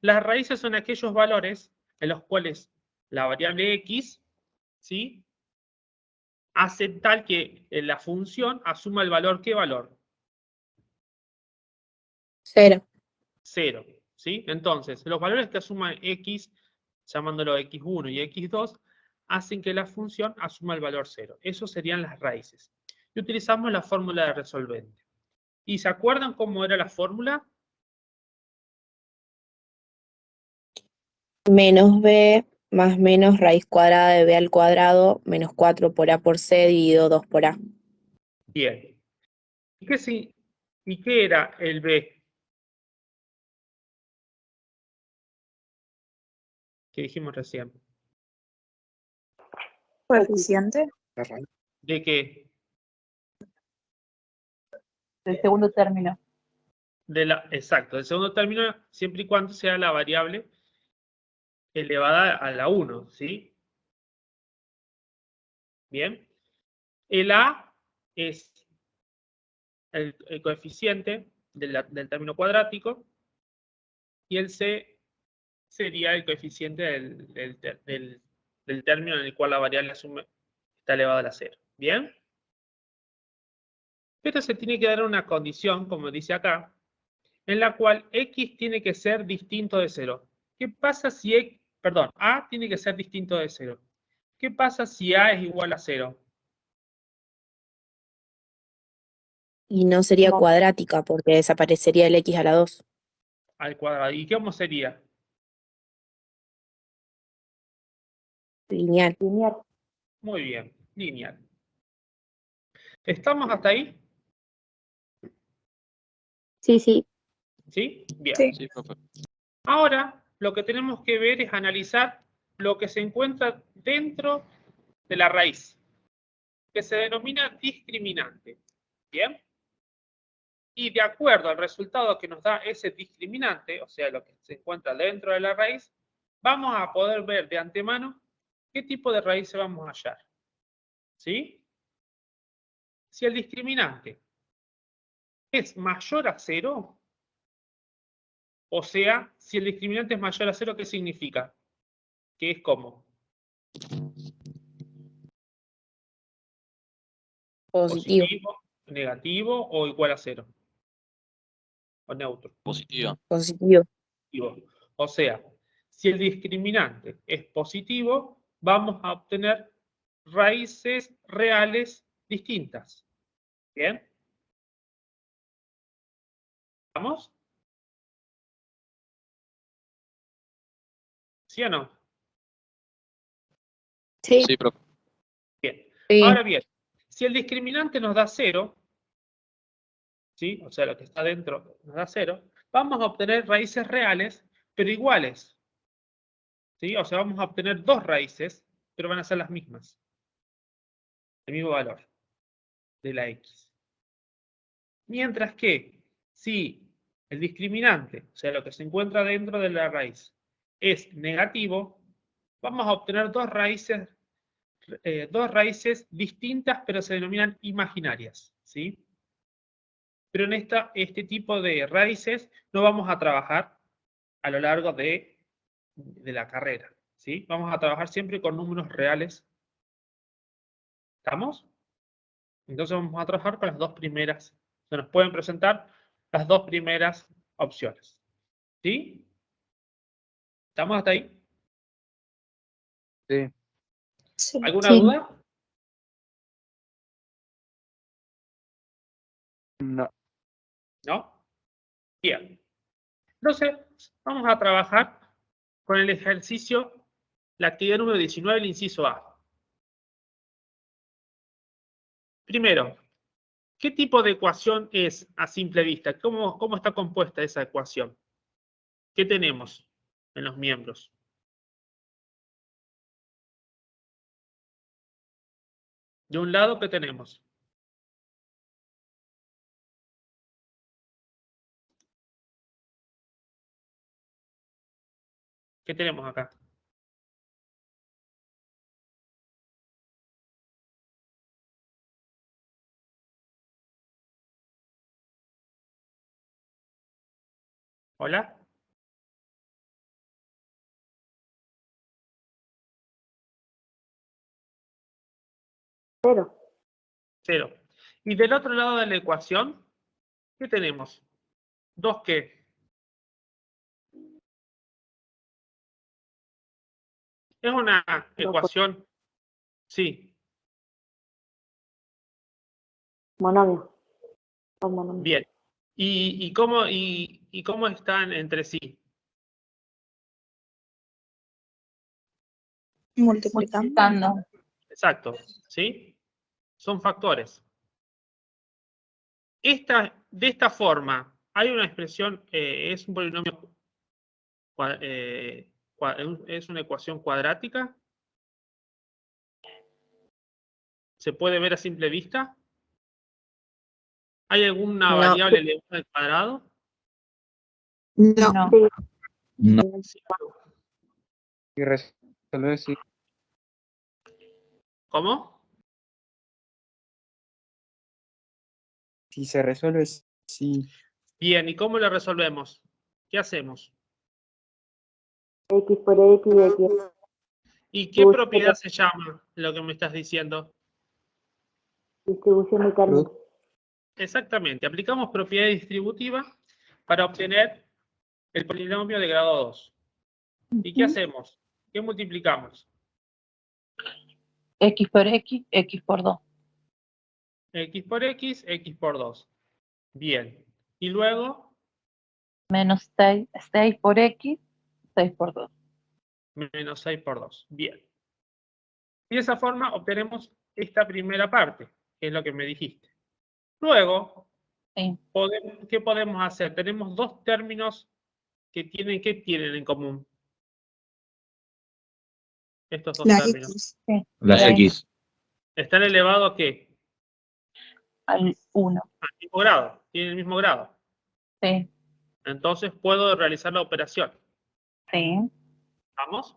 Las raíces son aquellos valores en los cuales la variable X, ¿sí?, hace tal que la función asuma el valor. ¿Qué valor? 0. 0. ¿Sí? Entonces, los valores que asuma X, llamándolo X1 y X2, hacen que la función asuma el valor 0. Esos serían las raíces. Y utilizamos la fórmula de resolvente. ¿Y se acuerdan cómo era la fórmula? Menos B más menos raíz cuadrada de B al cuadrado menos 4 por A por C dividido 2 por A. Bien. ¿Y qué era el B? Que dijimos recién. Coeficiente. ¿De qué? Del segundo término. Exacto, el segundo término, siempre y cuando sea la variable elevada a la 1, ¿sí? Bien. El A es el coeficiente del término cuadrático y el C sería el coeficiente del término en el cual la variable está elevada a la 0. ¿Bien? Pero se tiene que dar una condición, como dice acá, en la cual X tiene que ser distinto de 0. ¿Qué pasa si A tiene que ser distinto de 0? ¿Qué pasa si A es igual a 0? Y no sería cuadrática porque desaparecería el X a la 2. Al cuadrado. ¿Y cómo sería? Lineal. Muy bien, lineal. ¿Estamos hasta ahí? Sí, sí. ¿Sí? Bien. Sí. Sí, profe. Ahora, lo que tenemos que ver es analizar lo que se encuentra dentro de la raíz, que se denomina discriminante. ¿Bien? Y de acuerdo al resultado que nos da ese discriminante, o sea, lo que se encuentra dentro de la raíz, vamos a poder ver de antemano qué tipo de raíz vamos a hallar. ¿Sí? Si el discriminante es mayor a 0, o sea, si el discriminante es mayor a 0, ¿qué significa? Que es como Positivo. negativo o igual a 0. O neutro. Positiva. Positivo. O sea, si el discriminante es positivo, vamos a obtener raíces reales distintas. ¿Bien? ¿Vamos? ¿Sí o no? Sí. Sí, profe. Bien. Sí. Ahora bien, si el discriminante nos da 0, ¿sí? O sea, lo que está dentro nos da 0, vamos a obtener raíces reales, pero iguales. ¿Sí? O sea, vamos a obtener dos raíces, pero van a ser las mismas. El mismo valor de la X. Mientras que, si el discriminante, o sea, lo que se encuentra dentro de la raíz, es negativo, vamos a obtener dos raíces distintas, pero se denominan imaginarias, ¿sí? Pero en este tipo de raíces no vamos a trabajar a lo largo de la carrera, ¿sí? Vamos a trabajar siempre con números reales. ¿Estamos? Entonces vamos a trabajar con las dos primeras. Se nos pueden presentar las dos primeras opciones. ¿Sí? ¿Estamos hasta ahí? Sí. Sí. ¿Alguna Sí. duda? No. ¿No? Bien. Entonces, vamos a trabajar con el ejercicio, la actividad número 19, el inciso A. Primero, ¿qué tipo de ecuación es a simple vista? ¿Cómo está compuesta esa ecuación? ¿Qué tenemos en los miembros? De un lado, ¿qué tenemos? ¿Qué tenemos acá? ¿Hola? Cero. 0. Y del otro lado de la ecuación, ¿qué tenemos? ¿2 qué? Es una ecuación, sí, Monomio. Dos monomios. bien. ¿Y cómo están entre sí? Multiplicando. Exacto, ¿sí? Son factores. De esta forma, hay una expresión, es un polinomio, es una ecuación cuadrática. ¿Se puede ver a simple vista? ¿Hay alguna No. variable elevada al cuadrado? No. No. Sí. No. Sí. Y resolver sí. ¿Cómo? Si se resuelve sí. Bien, ¿y cómo lo resolvemos? ¿Qué hacemos? X por X, X. ¿Y qué propiedad se llama lo que me estás diciendo? Distribución mecánica. Exactamente, aplicamos propiedad distributiva para obtener el polinomio de grado 2. ¿Y qué hacemos? ¿Qué multiplicamos? X por X, X por 2. X por X, X por 2. Bien. Y luego, Menos 6 por X, 6 por 2. menos 6 por 2. Bien. Y de esa forma obtenemos esta primera parte, que es lo que me dijiste. Luego, Sí. ¿qué podemos hacer? Tenemos dos términos ¿qué tienen en común? Estos dos La términos. X. Sí. Las La X. ¿Están elevados a qué? al 1. Al mismo grado. Tienen el mismo grado. Sí. Entonces puedo realizar la operación. Sí. ¿Vamos?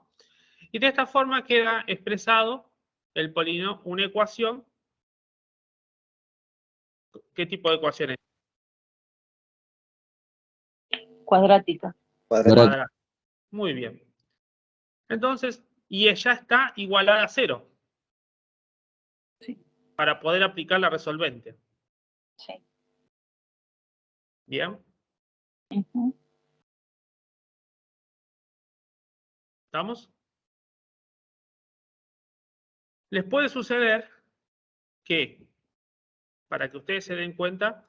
Y de esta forma queda expresado el polinomio, una ecuación. ¿Qué tipo de ecuación es? Cuadrática. Cuadrada. Muy bien. Entonces, y ella está igualada a 0. Sí. Para poder aplicar la resolvente. Sí. Bien. Ujú. ¿Estamos? Les puede suceder que, para que ustedes se den cuenta,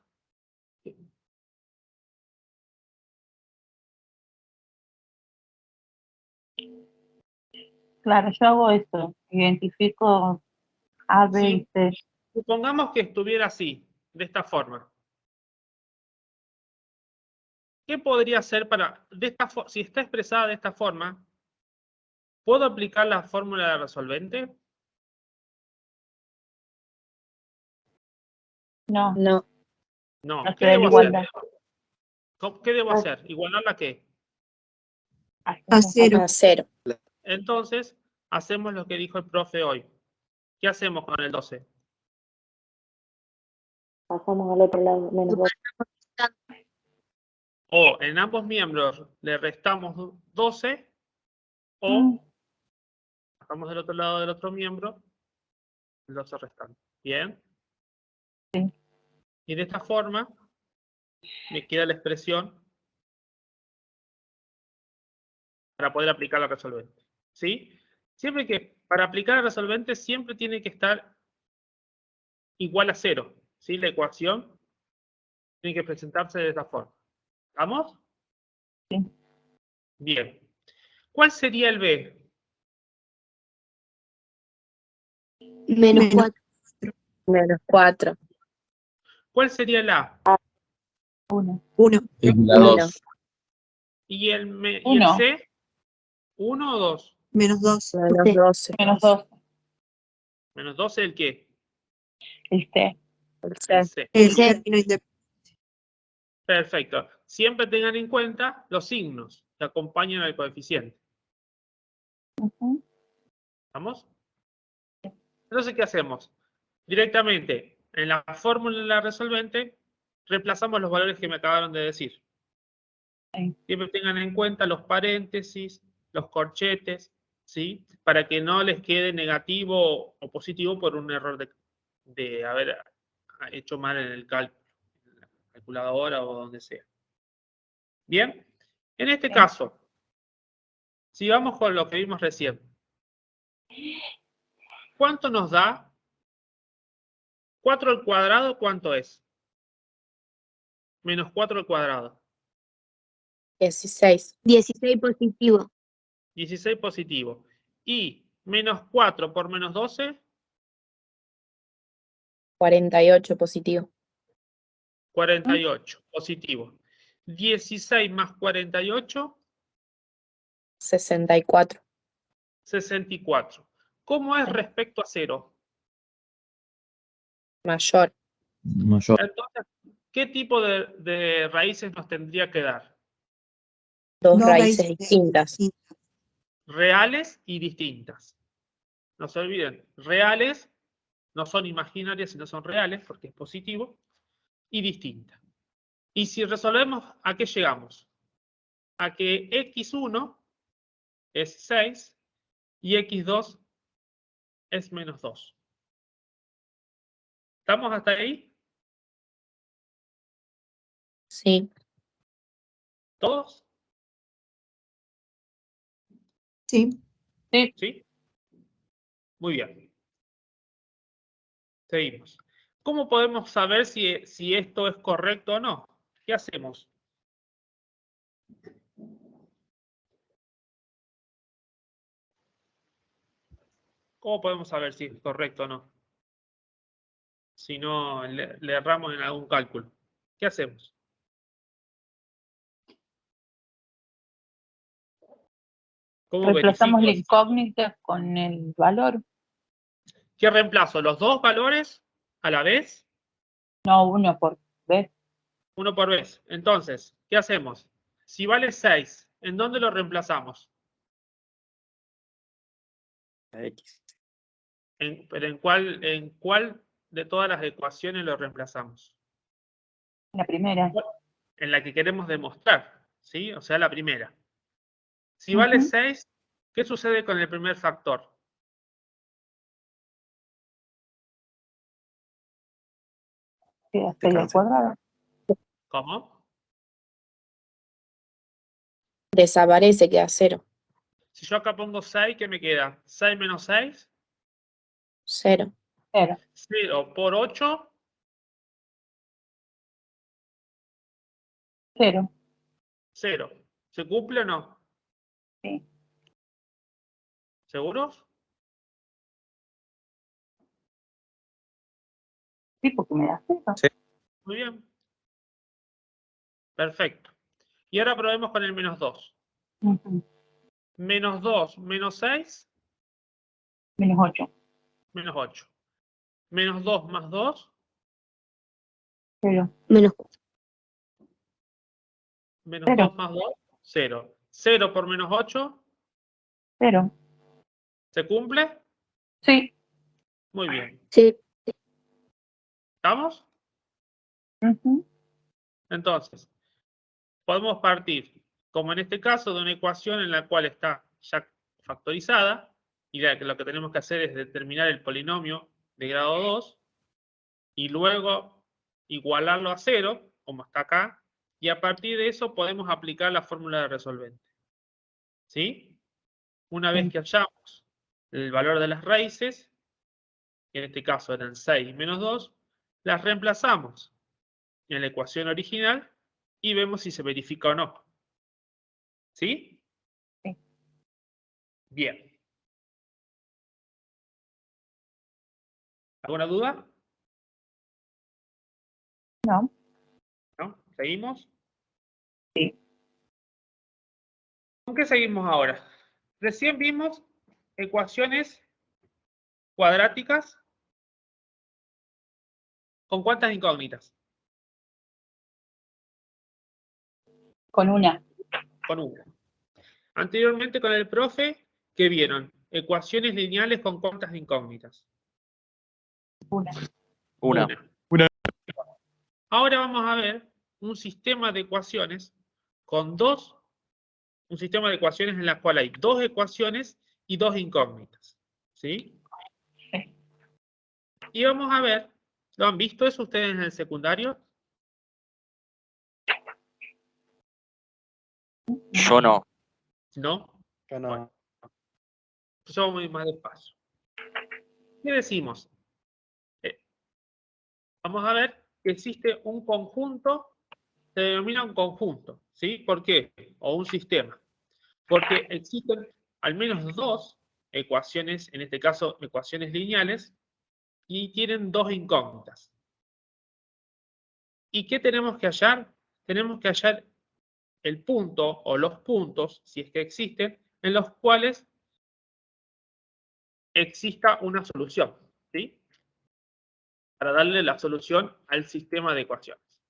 Claro, yo hago esto. Identifico A, B y sí, C. supongamos que estuviera así, de esta forma. ¿Qué podría hacer si está expresada de esta forma, ¿puedo aplicar la fórmula de resolvente? No. No. No. No ¿Qué se da debo igualdad. hacer? ¿Qué debo hacer? ¿Igualarla a qué? A 0. A 0. Entonces, hacemos lo que dijo el profe hoy. ¿Qué hacemos con el 12? Pasamos al otro lado, menos 2. O en ambos miembros le restamos 12 o pasamos del otro lado del otro miembro el 12 restante. ¿Bien? Sí. Y de esta forma me queda la expresión para poder aplicar la resolvente. ¿Sí? Siempre que, para aplicar el resolvente, siempre tiene que estar igual a 0. ¿Sí? La ecuación tiene que presentarse de esta forma. ¿Vamos? Sí. Bien. ¿Cuál sería el B? Menos 4. Menos 4. ¿Cuál sería el A? 1. 1. Es la Uno. 2. ¿Y el Uno. C? ¿1 o 2? Menos 2. Menos 12. Menos 2. Menos 12, ¿el qué? El C. El El C. C. El término independiente. Perfecto. Siempre tengan en cuenta los signos que acompañan al coeficiente. Ujú. ¿Vamos? Entonces, ¿qué hacemos? Directamente, en la fórmula de la resolvente, reemplazamos los valores que me acabaron de decir. Sí. Siempre tengan en cuenta los paréntesis, los corchetes, ¿sí? Para que no les quede negativo o positivo por un error de haber hecho mal en el cálculo, en la calculadora o donde sea. Bien, en este Sí. caso, si vamos con lo que vimos recién, ¿cuánto nos da? 4 al cuadrado, ¿cuánto es? Menos 4 al cuadrado. 16. 16 positivo. 16 positivo. Y menos 4 por menos 12, 48 positivo. 48 positivo. 16 más 48, 64. 64. ¿Cómo es respecto a 0? Mayor. Mayor. Entonces, ¿qué tipo de raíces nos tendría que dar? Dos raíces distintas. Reales y distintas. No se olviden, reales no son imaginarias, sino son reales, porque es positivo, y distintas. Y si resolvemos, ¿a qué llegamos? A que x1 es 6 y x2 es menos 2. ¿Estamos hasta ahí? Sí. ¿Todos? Sí. Sí. ¿Sí? Muy bien. Seguimos. ¿Cómo podemos saber si esto es correcto o no? ¿Qué hacemos? ¿Cómo podemos saber si es correcto o no? Si no le erramos en algún cálculo. ¿Qué hacemos? ¿Cómo Reemplazamos la verifico? incógnita con el valor. ¿Qué reemplazo? ¿Los dos valores a la vez? No, uno por vez. Uno por vez. Entonces, ¿qué hacemos? Si vale 6, ¿en dónde lo reemplazamos? X. ¿Pero en cuál de todas las ecuaciones lo reemplazamos? La primera. En la que queremos demostrar, ¿sí? O sea, la primera. Si vale Ujú. 6, ¿qué sucede con el primer factor? Queda 6 al cuadrado. ¿Cómo? Desaparece, queda 0. Si yo acá pongo 6, ¿qué me queda? 6 menos 6. 0. 0. 0 por 8. 0. 0. ¿Se cumple o no? Sí. ¿Seguros? Sí, porque me da 0. Sí. Muy bien. Perfecto. Y ahora probemos con el menos 2. Ujú. Menos 2 menos 6. Menos 8. Menos 8. Menos 2 más 2. 0. Menos 4. Menos 0. 2 más 2. 0. 0 por menos 8. 0. ¿Se cumple? Sí. Muy bien. Sí. ¿Estamos? Ujú. Entonces, podemos partir, como en este caso, de una ecuación en la cual está ya factorizada, y lo que tenemos que hacer es determinar el polinomio de grado 2, y luego igualarlo a 0, como está acá, y a partir de eso podemos aplicar la fórmula de resolvente. ¿Sí? Una vez que hallamos el valor de las raíces, que en este caso eran 6 menos 2, las reemplazamos en la ecuación original y vemos si se verifica o no. ¿Sí? Sí. Bien. ¿Alguna duda? No. ¿No? ¿Seguimos? Sí. ¿Con qué seguimos ahora? Recién vimos ecuaciones cuadráticas. ¿Con cuántas incógnitas? Con una. Con una. Anteriormente con el profe, ¿qué vieron? Ecuaciones lineales con cuántas incógnitas. Una. Una. Ahora vamos a ver un sistema de ecuaciones con un sistema de ecuaciones en la cual hay dos ecuaciones y dos incógnitas. ¿Sí? Sí. Y vamos a ver, ¿lo han visto eso ustedes en el secundario? Yo no. ¿No? Yo no. Bueno, yo voy más despacio. ¿Qué decimos? Vamos a ver que existe un conjunto, se denomina un conjunto, ¿sí? ¿Por qué? O un sistema. Porque existen al menos dos ecuaciones, en este caso ecuaciones lineales, y tienen dos incógnitas. ¿Y qué tenemos que hallar? Tenemos que hallar el punto o los puntos, si es que existen, en los cuales exista una solución, ¿sí? Para darle la solución al sistema de ecuaciones.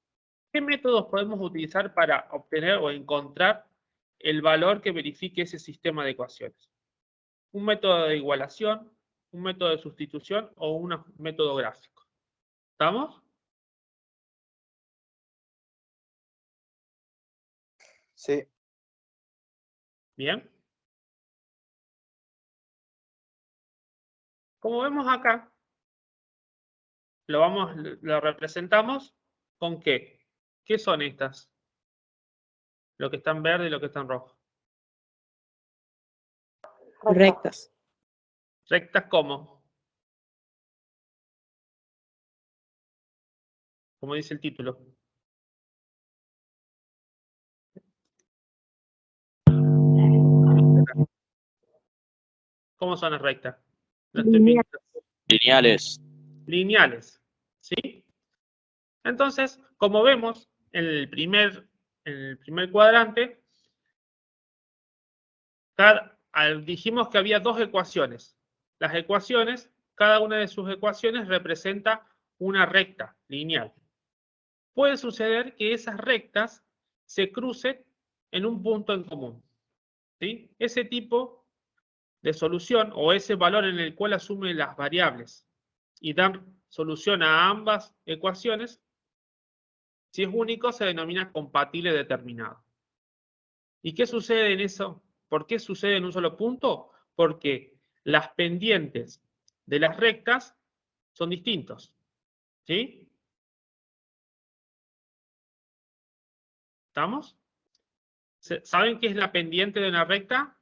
¿Qué métodos podemos utilizar para obtener o encontrar el valor que verifique ese sistema de ecuaciones? ¿Un método de igualación, un método de sustitución o un método gráfico? ¿Estamos? Sí. Bien. Como vemos acá, lo representamos con ¿qué? ¿Qué son estas? Lo que está en verde y lo que está en rojo. Rectas. ¿Rectas cómo? Como dice el título. ¿Cómo son las rectas? Las estoy Lineal. pintando. Lineales. Lineales. ¿Sí? Entonces, como vemos en el primer cuadrante, dijimos que había dos ecuaciones. Las ecuaciones, cada una de sus ecuaciones representa una recta lineal. Puede suceder que esas rectas se crucen en un punto en común. ¿Sí? Ese tipo de solución o ese valor en el cual asume las variables y dan solución a ambas ecuaciones, si es único, se denomina compatible determinado. ¿Y qué sucede en eso? ¿Por qué sucede en un solo punto? Porque las pendientes de las rectas son distintos. ¿Sí? ¿Estamos? ¿Saben qué es la pendiente de una recta?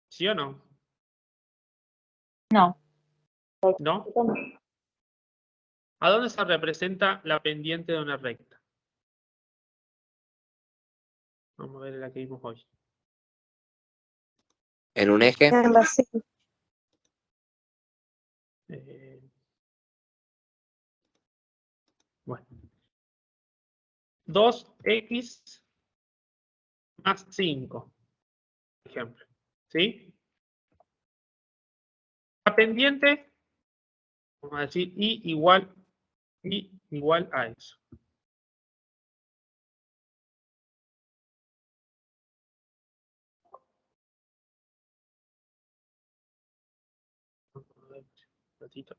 ¿Sí o no? No. ¿No? ¿A dónde se representa la pendiente de una recta? Vamos a ver la que vimos hoy. ¿En un eje? En la C. Bueno. 2x más 5, por ejemplo. ¿Sí? La pendiente, vamos a decir y igual a eso. ratito.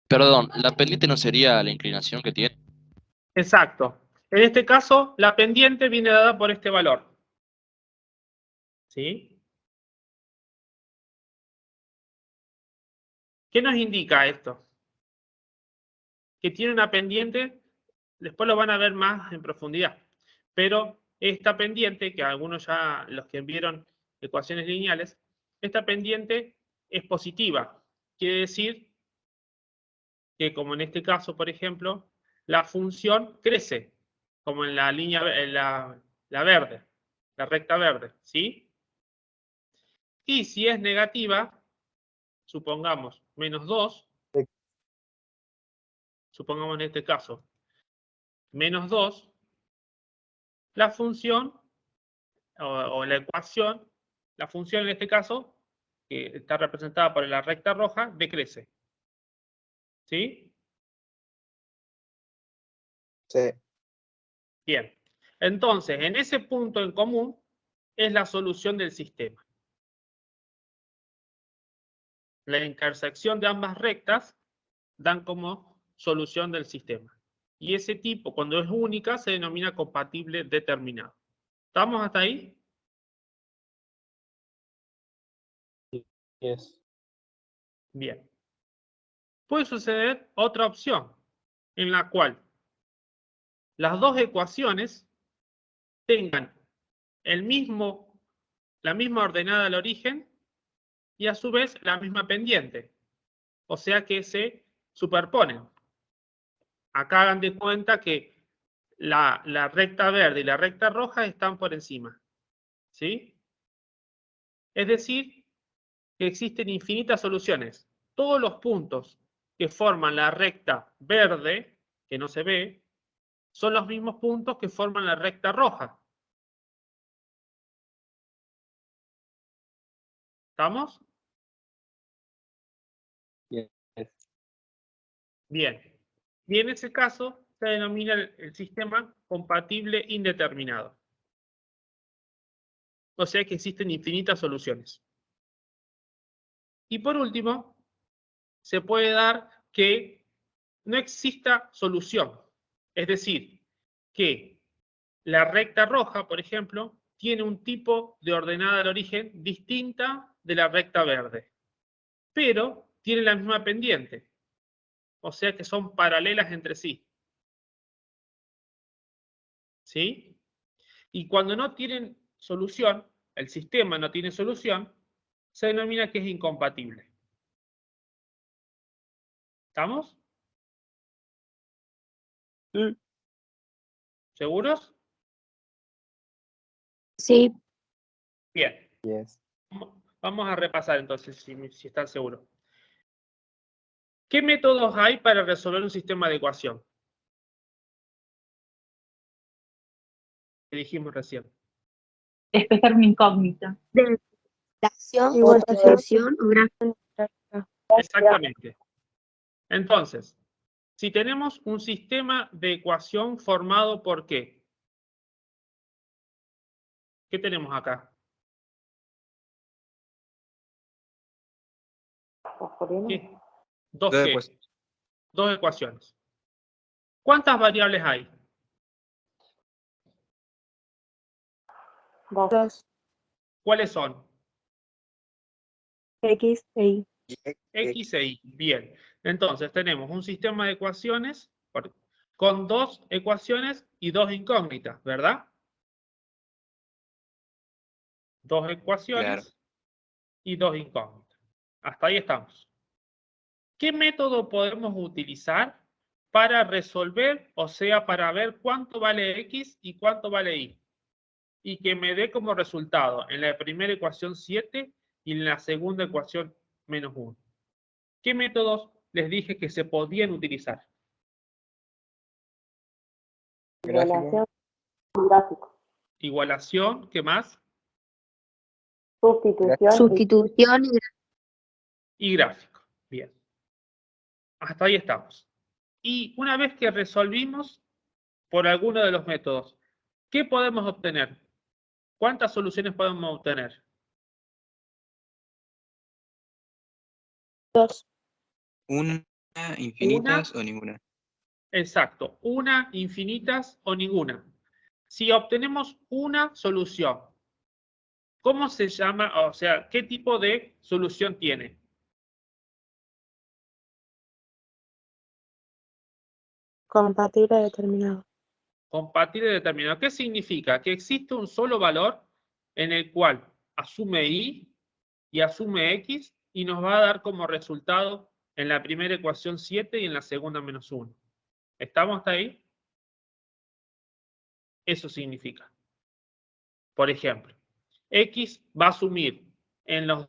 Perdón, ¿la pendiente no sería la inclinación que tiene? Exacto. En este caso, la pendiente viene dada por este valor. ¿Sí? ¿Qué nos indica esto? Que tiene una pendiente, después lo van a ver más en profundidad, pero esta pendiente, que algunos ya, los que vieron ecuaciones lineales, esta pendiente es positiva. Quiere decir que, como en este caso, por ejemplo, la función crece, como en la línea, la verde, la recta verde, ¿sí? Y si es negativa, supongamos menos 2, supongamos en este caso menos 2, la función o la ecuación, la función en este caso, que está representada por la recta roja, decrece. ¿Sí? Sí. Bien. Entonces, en ese punto en común es la solución del sistema. La intersección de ambas rectas dan como solución del sistema. Y ese tipo, cuando es única, se denomina compatible determinado. ¿Estamos hasta ahí? Yes. Bien. Puede suceder otra opción, en la cual las dos ecuaciones tengan la misma ordenada al origen y a su vez la misma pendiente. O sea que se superponen. Acá hagan de cuenta que la recta verde y la recta roja están por encima. ¿Sí? Es decir, que existen infinitas soluciones. Todos los puntos que forman la recta verde, que no se ve, son los mismos puntos que forman la recta roja. ¿Estamos? Yes. Bien. Y en ese caso se denomina el sistema compatible indeterminado. O sea que existen infinitas soluciones. Y por último, se puede dar que no exista solución. Es decir, que la recta roja, por ejemplo, tiene un tipo de ordenada al origen distinta de la recta verde, pero tiene la misma pendiente. O sea que son paralelas entre sí. ¿Sí? Y cuando no tienen solución, el sistema no tiene solución, se denomina que es incompatible. ¿Estamos? ¿Seguros? Sí. Bien. Yes. Vamos a repasar entonces, si están seguros. ¿Qué métodos hay para resolver un sistema de ecuación? Que dijimos recién. Despejar una incógnita. Igual O tradición o gráfico. Exactamente. Entonces, si tenemos un sistema de ecuación formado por ¿qué? ¿Qué tenemos acá? ¿Qué? ¿Dos qué? Dos ecuaciones. ¿Cuántas variables hay? Dos. ¿Cuáles son? X e Y. X e Y. Bien. Entonces tenemos un sistema de ecuaciones con dos ecuaciones y dos incógnitas, ¿verdad? Dos ecuaciones y dos incógnitas. Hasta ahí estamos. ¿Qué método podemos utilizar para resolver, o sea, para ver cuánto vale X y cuánto vale Y? Y que me dé como resultado en la primera ecuación 7 y en la segunda ecuación menos 1. ¿Qué métodos les dije que se podían utilizar? Igualación y gráfico. Igualación, ¿qué más? Sustitución Y gráfico. Bien. Hasta ahí estamos. Y una vez que resolvimos por alguno de los métodos, ¿Qué podemos obtener? ¿Cuántas soluciones podemos obtener? 2. ¿Una, infinitas o ninguna? Exacto, una, infinitas o ninguna. Si obtenemos una solución, ¿cómo se llama? O sea, ¿qué tipo de solución tiene? Compatible determinado. Compatible determinado. ¿Qué significa? Que existe un solo valor en el cual asume y asume x y nos va a dar como resultado en la primera ecuación 7 y en la segunda menos 1. ¿Estamos hasta ahí? Eso significa. Por ejemplo, x va a asumir en los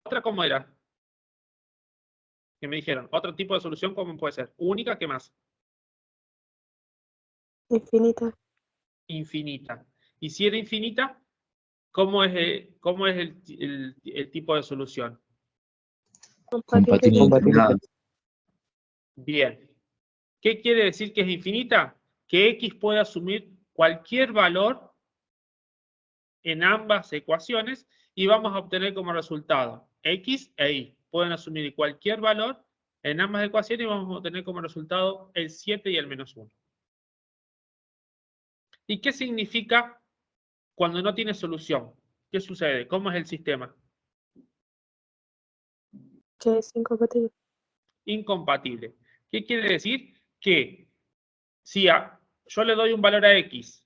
¿Otra cómo era? Que me dijeron, otro tipo de solución, ¿cómo puede ser? Única, ¿qué más? Infinita. Infinita. Y si era infinita, ¿cómo es el tipo de solución? Compatible determinado. Bien. ¿Qué quiere decir que es infinita? Que x puede asumir cualquier valor en ambas ecuaciones y vamos a obtener como resultado x e y. Pueden asumir cualquier valor en ambas ecuaciones y vamos a obtener como resultado el 7 y el menos 1. ¿Y qué significa cuando no tiene solución? ¿Qué sucede? ¿Cómo es el sistema? Que es incompatible. Incompatible. ¿Qué quiere decir? Que si yo le doy un valor a x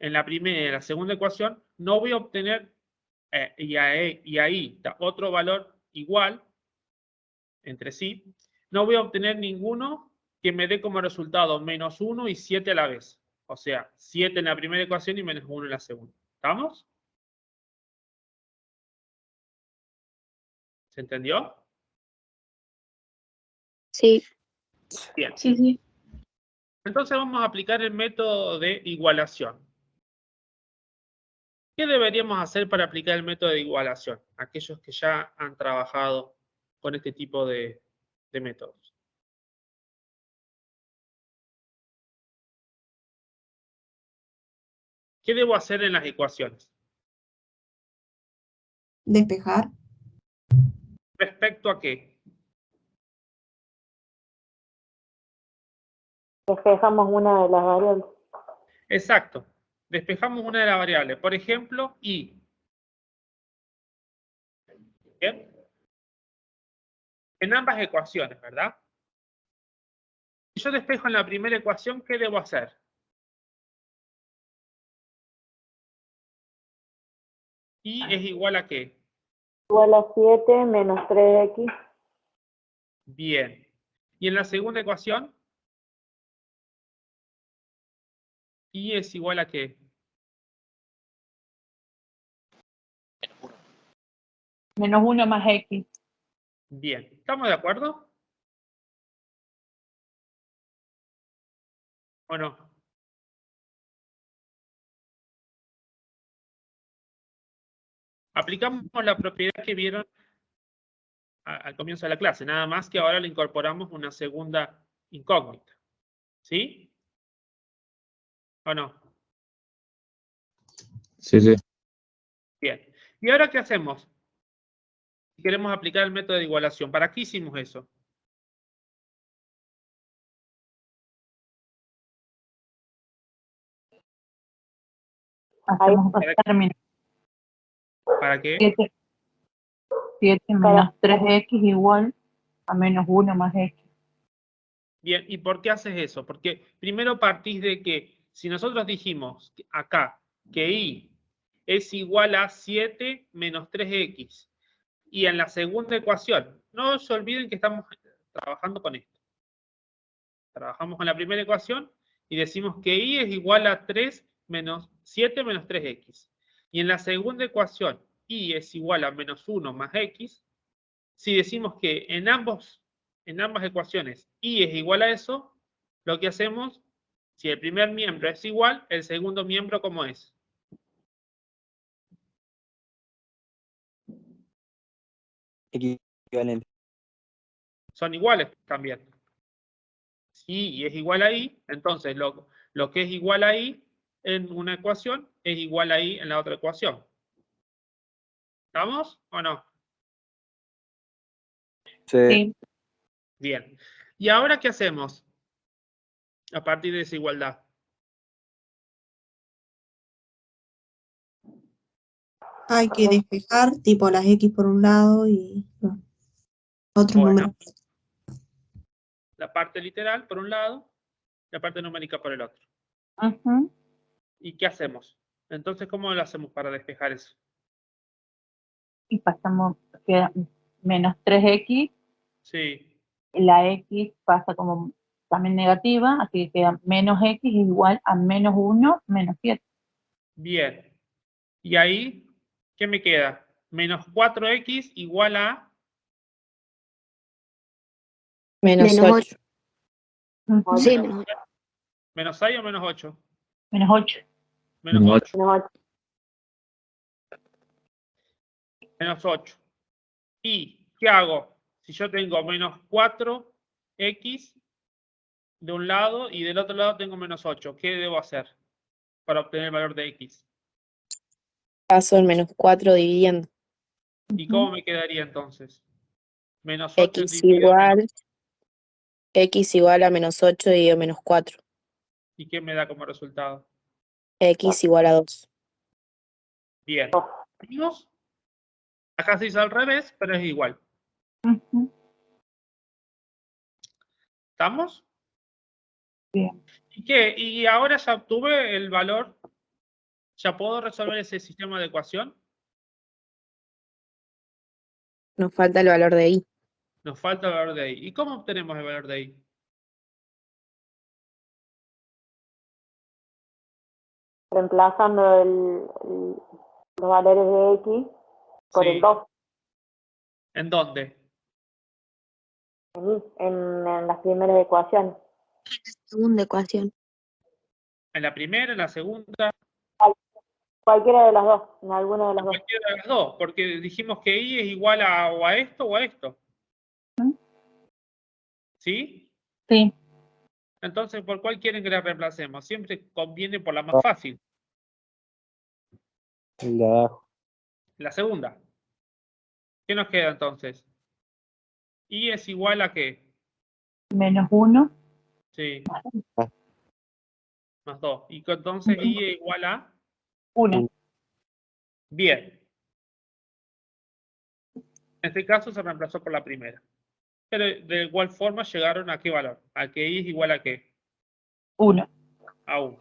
en la primera y en la segunda ecuación, no voy a obtener y ahí otro valor igual entre sí, no voy a obtener ninguno que me dé como resultado menos 1 y 7 a la vez. O sea, 7 en la primera ecuación y menos 1 en la segunda. ¿Estamos? ¿Se entendió? Sí. Bien. Sí. Entonces vamos a aplicar el método de igualación. ¿Qué deberíamos hacer para aplicar el método de igualación? Aquellos que ya han trabajado con este tipo de métodos. ¿Qué debo hacer en las ecuaciones? Despejar. ¿Respecto a qué? Despejamos una de las variables. Exacto. Despejamos una de las variables. Por ejemplo, y. ¿Bien? En ambas ecuaciones, ¿verdad? Si yo despejo en la primera ecuación, ¿qué debo hacer? Y es igual a ¿qué? Igual a 7 menos 3x. Bien. ¿Y en la segunda ecuación? Y es igual a ¿qué? Menos 1 más x. Bien. ¿Estamos de acuerdo? ¿O no? Aplicamos la propiedad que vieron al comienzo de la clase, nada más que ahora le incorporamos una segunda incógnita. ¿Sí? ¿O no? Sí. Bien. ¿Y ahora qué hacemos? Si queremos aplicar el método de igualación, ¿para qué hicimos eso? Hacemos dos términos. ¿Para qué? 7 menos 3x igual a menos 1 más x. Bien, ¿y por qué haces eso? Porque primero partís de que si nosotros dijimos acá que y es igual a 7 menos 3x y en la segunda ecuación, no se olviden que estamos trabajando con esto. Trabajamos con la primera ecuación y decimos que y es igual a 7 menos 3x. Y en la segunda ecuación, y es igual a menos 1 más x. Si decimos que en ambas ecuaciones y es igual a eso, lo que hacemos Si el primer miembro es igual, el segundo miembro, ¿cómo es? Equivalente. Son iguales también. Sí, y es igual a I, entonces lo que es igual a I en una ecuación es igual a I en la otra ecuación. ¿Estamos o no? Sí. Bien. ¿Y ahora qué hacemos? A partir de esa igualdad. Hay que despejar tipo las X por un lado y no, otros Bueno. números. La parte literal por un lado, la parte numérica por el otro. Ujú. ¿Y qué hacemos? Entonces, ¿cómo lo hacemos para despejar eso? Y pasamos, queda menos 3x, Sí, la x pasa como también negativa, así que queda menos x igual a menos 1, menos 7. bien. Y ahí, ¿qué me queda? Menos 4x igual a Menos Menos 8. Ujú. Sí, menos, menos 6 o menos 8. Menos 8. Menos Menos 8. Menos 8. ¿Y qué hago? Si yo tengo menos 4x de un lado y del otro lado tengo menos 8, ¿qué debo hacer para obtener el valor de x? Paso el menos 4 dividiendo. ¿Y cómo me quedaría entonces? Menos 8 X dividido menos. igual a menos 8 dividido menos 4. ¿Y qué me da como resultado? X igual a 2. Bien. ¿Vimos? Acá se hizo al revés, pero es igual. Ujú. ¿Estamos? Bien. ¿Y qué? Y ahora ya obtuve el valor. ¿Ya puedo resolver ese sistema de ecuación? Nos falta el valor de Y. Nos falta el valor de y. ¿Y cómo obtenemos el valor de y? Reemplazando los valores de X por Sí. el 2 ¿En dónde? en las primeras ecuaciones. segunda ecuación. ¿En la primera, en la segunda? Cualquiera de las dos, en alguna de las En dos. cualquiera de las dos, porque dijimos que y es igual a o a esto o a esto. ¿Sí? Sí. Entonces, ¿por cuál quieren que la reemplacemos? Siempre conviene por la más fácil. El de abajo. La segunda. ¿Qué nos queda entonces? ¿Y es igual a qué? Menos 1. Sí, Ah, más 2. Y que entonces y es igual a... 1. Bien. En este caso se reemplazó por la primera. Pero de igual forma llegaron a qué valor? A que y es igual a qué? 1. A 1.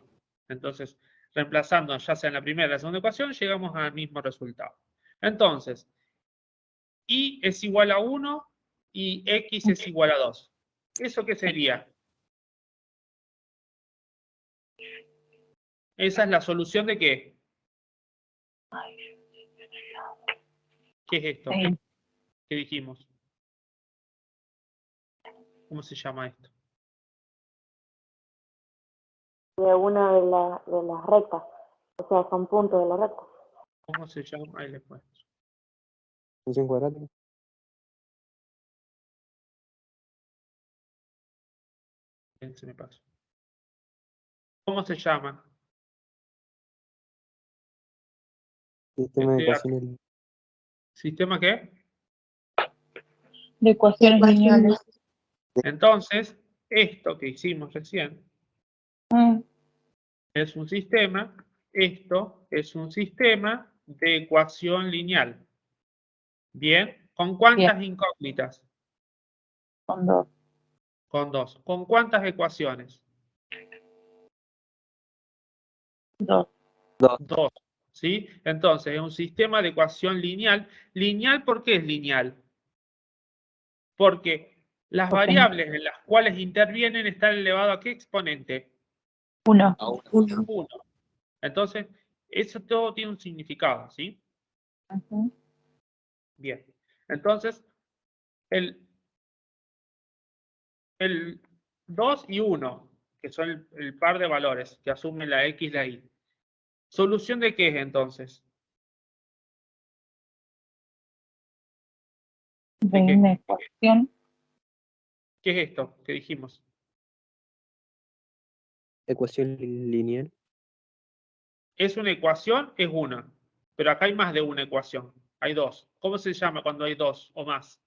Entonces, reemplazando ya sea en la primera o la segunda ecuación, llegamos al mismo resultado. Entonces, y es igual a 1 y x es igual a 2. ¿Eso qué sería? Esa es la solución de qué. ¿Qué es esto? Sí. ¿Qué dijimos? ¿Cómo se llama esto? De una de las rectas. O sea, son puntos de la recta. ¿Cómo se llama? Ahí les muestro. Función cuadrática. Se me pasó. ¿Cómo se llama? Sistema de Este, ecuaciones. ¿Sistema qué? De ecuaciones lineales. Entonces, esto que hicimos recién Mm. es un sistema, esto es un sistema de ecuación lineal. Bien, ¿con cuántas incógnitas? Con 2. Con 2. ¿Con cuántas ecuaciones? 2. 2. ¿Sí? Entonces, es un sistema de ecuación lineal. ¿Lineal por qué es lineal? Porque las variables en las cuales intervienen están elevadas a ¿qué exponente? 1. A 1. Entonces, eso todo tiene un significado, ¿sí? Bien. Entonces, el 2 y 1, que son el par de valores que asumen la X y la Y. ¿Solución de qué es entonces? De una ecuación. ¿Qué es esto que dijimos? Ecuación lineal. Es una ecuación, es una. Pero acá hay más de una ecuación. Hay dos. ¿Cómo se llama cuando hay dos o más?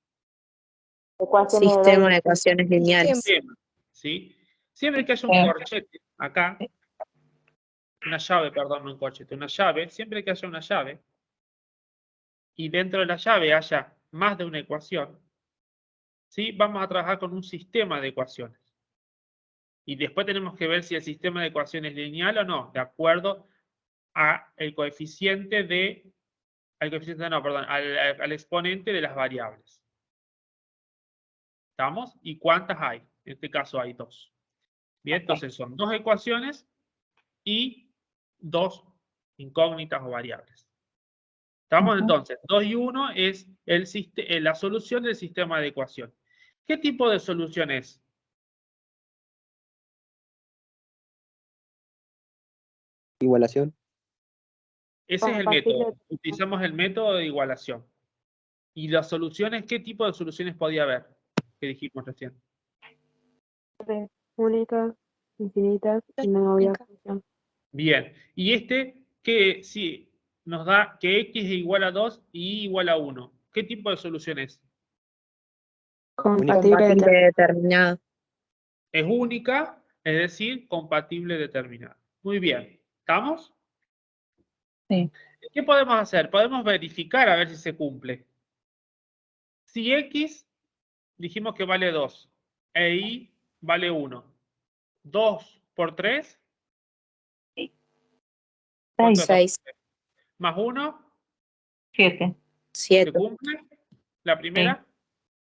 Ecuaciones de Sistema dos de ecuaciones lineales. Sistema, ¿sí? Siempre que haya un corchete acá, una llave, perdón, no un corchete, una llave, siempre que haya una llave, y dentro de la llave haya más de una ecuación, ¿sí? Vamos a trabajar con un sistema de ecuaciones. Y después tenemos que ver si el sistema de ecuaciones es lineal o no, de acuerdo al coeficiente de, al exponente de las variables. ¿Estamos? ¿Y cuántas hay? En este caso hay dos. Bien, entonces son dos ecuaciones y dos incógnitas o variables. ¿Estamos? Entonces, 2 y 1 es la solución del sistema de ecuación. ¿Qué tipo de solución es? Igualación. Ese es el método. Utilizamos el método de igualación. ¿Y las soluciones? ¿Qué tipo de soluciones podía haber? Que dijimos recién. únicas, infinitas y no había función. Bien. Y que si nos da que x es igual a 2 y y igual a 1. ¿Qué tipo de solución es? Compatible determinado. Es única, es decir, compatible determinada. Muy bien. ¿Estamos? Sí. ¿Qué podemos hacer? Podemos verificar a ver si se cumple. Si x dijimos que vale 2 e y vale 1. 2 por 3. 6. Más 1. 7. ¿Se cumple? ¿La primera?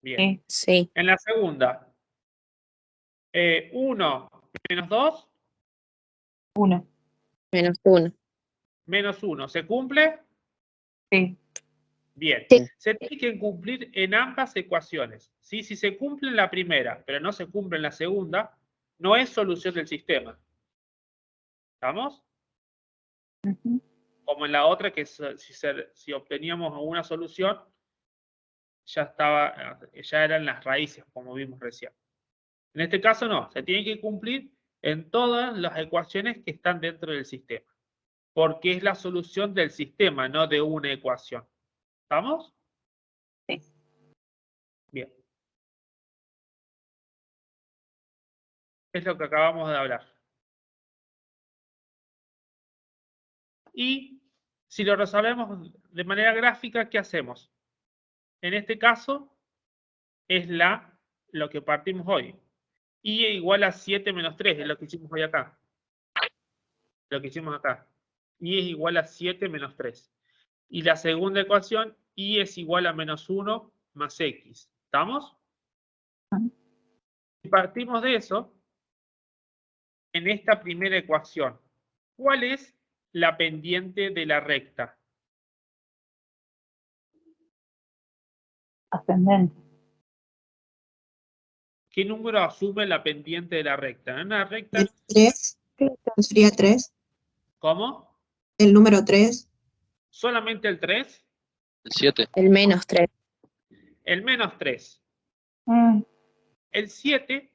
Bien. Sí. En la segunda. 1 menos 2. 1. Menos 1. Menos 1. ¿Se cumple? Sí. Bien. Sí. Se tiene que cumplir en ambas ecuaciones. ¿Sí? Si se cumple en la primera, pero no se cumple en la segunda, no es solución del sistema. ¿Estamos? Como en la otra, que si obteníamos una solución, ya eran las raíces, como vimos recién. En este caso no, se tiene que cumplir en todas las ecuaciones que están dentro del sistema. Porque es la solución del sistema, no de una ecuación. ¿Estamos? Sí. Bien. Es lo que acabamos de hablar. Y si lo resolvemos de manera gráfica, ¿qué hacemos? En este caso, es lo que partimos hoy. Y igual a 7 menos 3, es lo que hicimos hoy acá. Lo que hicimos acá. Y es igual a 7 menos 3. Y la segunda ecuación, y es igual a menos 1 más x. ¿Estamos? Si partimos de eso, en esta primera ecuación, ¿cuál es la pendiente de la recta? Ascendente. ¿Qué número asume la pendiente de la recta? En una recta. ¿El 3? ¿Sería 3? ¿Cómo? ¿El número 3? ¿Solamente el 3? El 7. El menos 3. El menos 3. El 7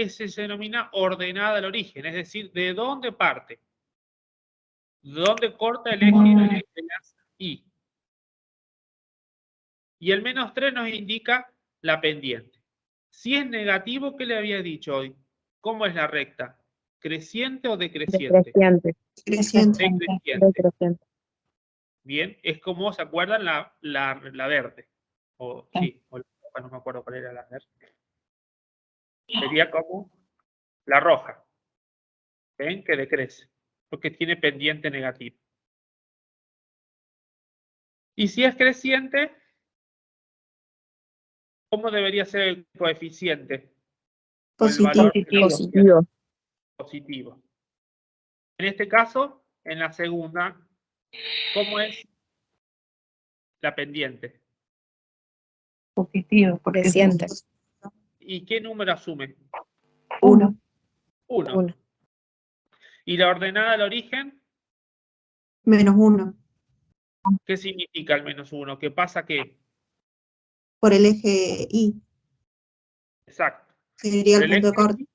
se denomina ordenada al origen, es decir, ¿de dónde parte? ¿De dónde corta el eje de las y? Y el menos 3 nos indica la pendiente. Si es negativo, ¿qué le había dicho hoy? ¿Cómo es la recta? ¿Creciente o decreciente? Decreciente. Decreciente. Bien, es como, ¿se acuerdan? La verde. Sí, no me acuerdo cuál era la verde. Sería como la roja. ¿Ven? Que decrece, porque tiene pendiente negativa. Y si es creciente, ¿cómo debería ser el coeficiente? Positivo. Positivo. En este caso, en la segunda, ¿cómo es la pendiente? Positivo. Creciente. ¿Y qué número asume? 1. 1. ¿Y la ordenada del origen? -1. ¿Qué significa el -1? ¿Qué pasa que? Por el eje Y, Exacto. que sería el Por el punto de eje corte. Y,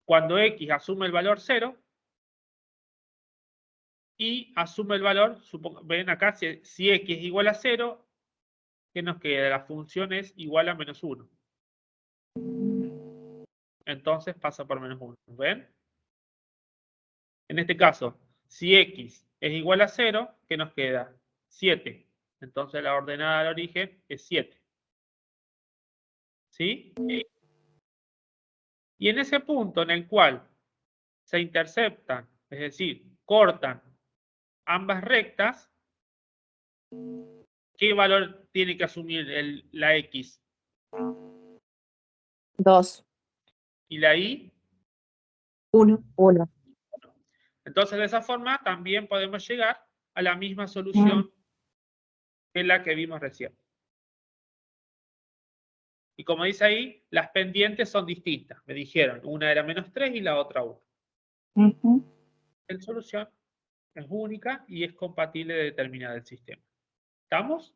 cuando X asume el valor 0, y asume el valor, ven acá, si X es igual a 0, ¿qué nos queda? La función es igual a -1. Entonces pasa por -1. ¿Ven? En este caso, si X es igual a 0, ¿qué nos queda? 7. Entonces la ordenada del origen es 7. ¿Sí? Y en ese punto en el cual se interceptan, es decir, cortan ambas rectas, ¿qué valor tiene que asumir la X? 2. ¿Y la Y? 1. 1. Entonces, de esa forma también podemos llegar a la misma solución que la que vimos recién. Y como dice ahí, las pendientes son distintas. Me dijeron, una era -3 y la otra 1. La solución es única y es compatible de determinar el sistema. ¿Estamos?